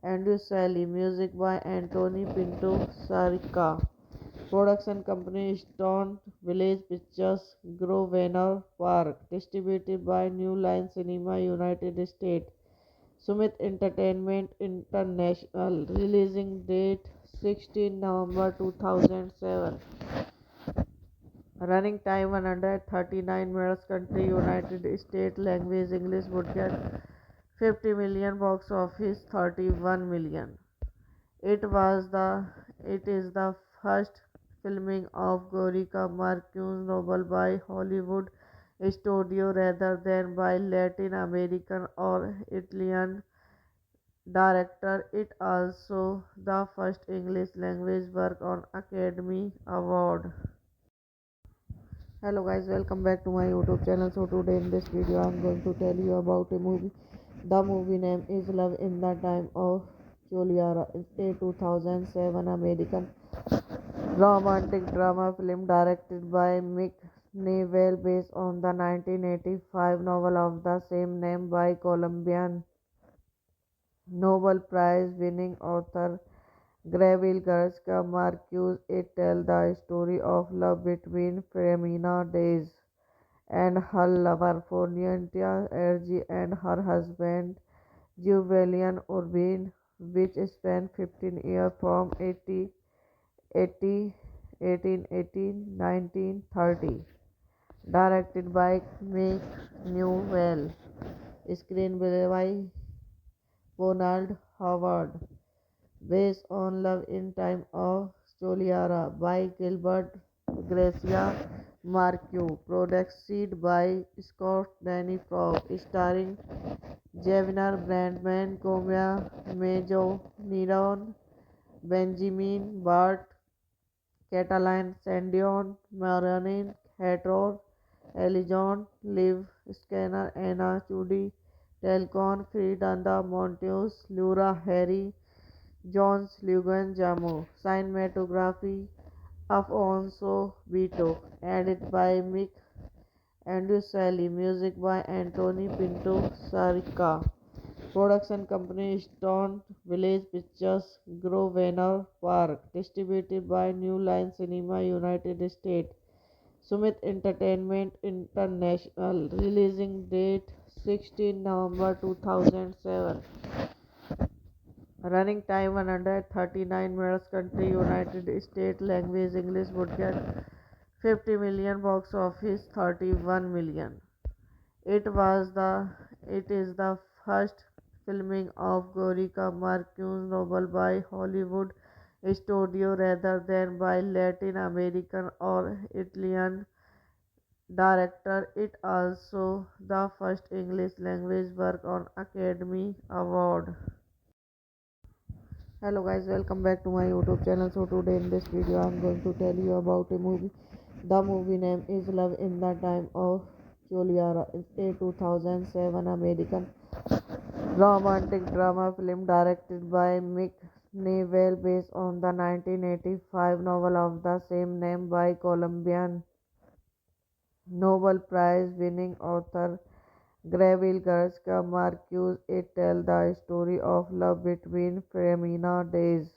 Andrew. Music by Anthony Pinto Sarica. Production company Stone Village Pictures, Grosvenor Park. Distributed by New Line Cinema, United States. Sumit Entertainment International. Releasing date 16 November 2007. Running time 139 minutes. Country United States. Language English. Would get 50 million. Box office 31 million. It was the it is the first filming of Gorika Marquez's novel by Hollywood studio rather than by Latin American or Italian director. It also the first English language work on Academy Award. Hello guys, welcome back to my YouTube channel. So today in this video I'm going to tell you about a movie. The movie name is Love in the Time of Juliara. It's a 2007 American romantic drama film directed by Mick Newell based on the 1985 novel of the same name by Colombian Nobel Prize winning author Gabriel Garcia Marquez. It tells the story of love between Femina Days and her lover Fornientia Ergi and her husband Julian Urbin, which spanned 15 years from 1930. Directed by Mick Newell. Screenplay by Ronald Howard. Based on Love in Time of Soliara by Gilbert Gracia Marquez. Produced by Scott Danny Frog. Starring Javier Brandman, Comia Mejo, Niron, Benjamin Bart, Catalan Sandion, Marianne Hator, Elijon, Liv Scanner, Anna Chudi, Telcon, Fridanda Monteus, Laura Harry, Jones Lugan Jamo. Cinematography Afonso Vito. Edited by Mick Andrew. Music by Anthony Pinto Sarica. Production company Stone Village Pictures, Grosvenor Park. Distributed by New Line Cinema, United States. Sumit Entertainment International. Releasing date 16 November 2007. Running time 139 minutes. Country United States. Language English. Would get 50 million. Box office 31 million. It is the first filming of Gorika Marquez's novel by Hollywood studio rather than by Latin American or Italian director. It also the first English language work on Academy Award. Hello guys, welcome back to my YouTube channel. So today in this video I'm going to tell you about a movie. The movie name is Love in the Time of Juliara. It's a 2007 American romantic drama film directed by Mick Newell based on the 1985 novel of the same name by Colombian Nobel Prize winning author Gabriel Garcia Marquez. It tells the story of love between Femina Days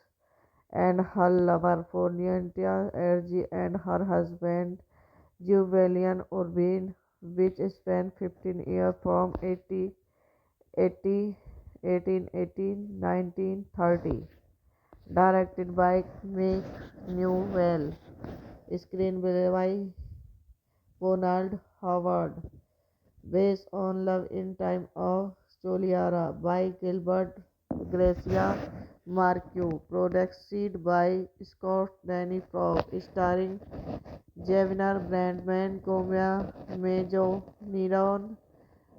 and her lover Fornientia Ergi and her husband Julian Urbin, which spanned 15 years from 1880 directed by Mick Newell, screenplay by Ronald Howard, based on Love in Time of Choliara by Gilbert Gracia Marquez, produced by Scott Danny Frog, starring Javier Brandman, Comia Mejo, Niron,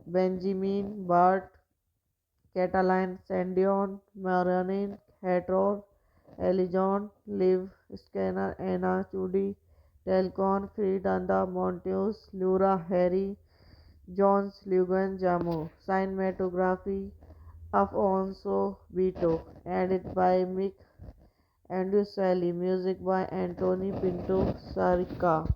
Benjamin Bart, Catalan Sandion, Marion Hator, Elijon, Liv Scanner, Anna Chudi, Telcon, Fridanda Monteus, Laura Harry, Jones Lugan Jamo. Cinematography Afonso Beato. Edited by Mick Andrew Music by Anthony Pinto Sarica.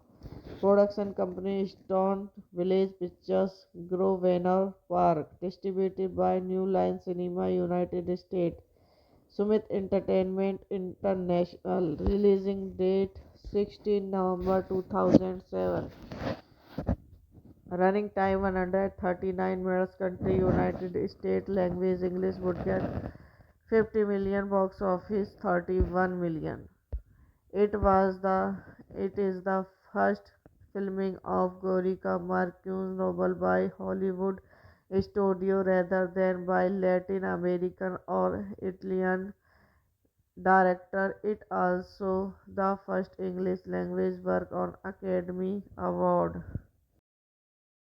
Production company Stone Village Pictures, Grosvenor Park. Distributed by New Line Cinema, United States. Sumit Entertainment International. Releasing date 16 November 2007. Running time 139 minutes. Country United States. Language English. Would get 50 million. Box office 31 million. It was the it is the first filming of Gorika Marquez novel by Hollywood studio rather than by Latin American or Italian director. It also the first English language work on Academy Award.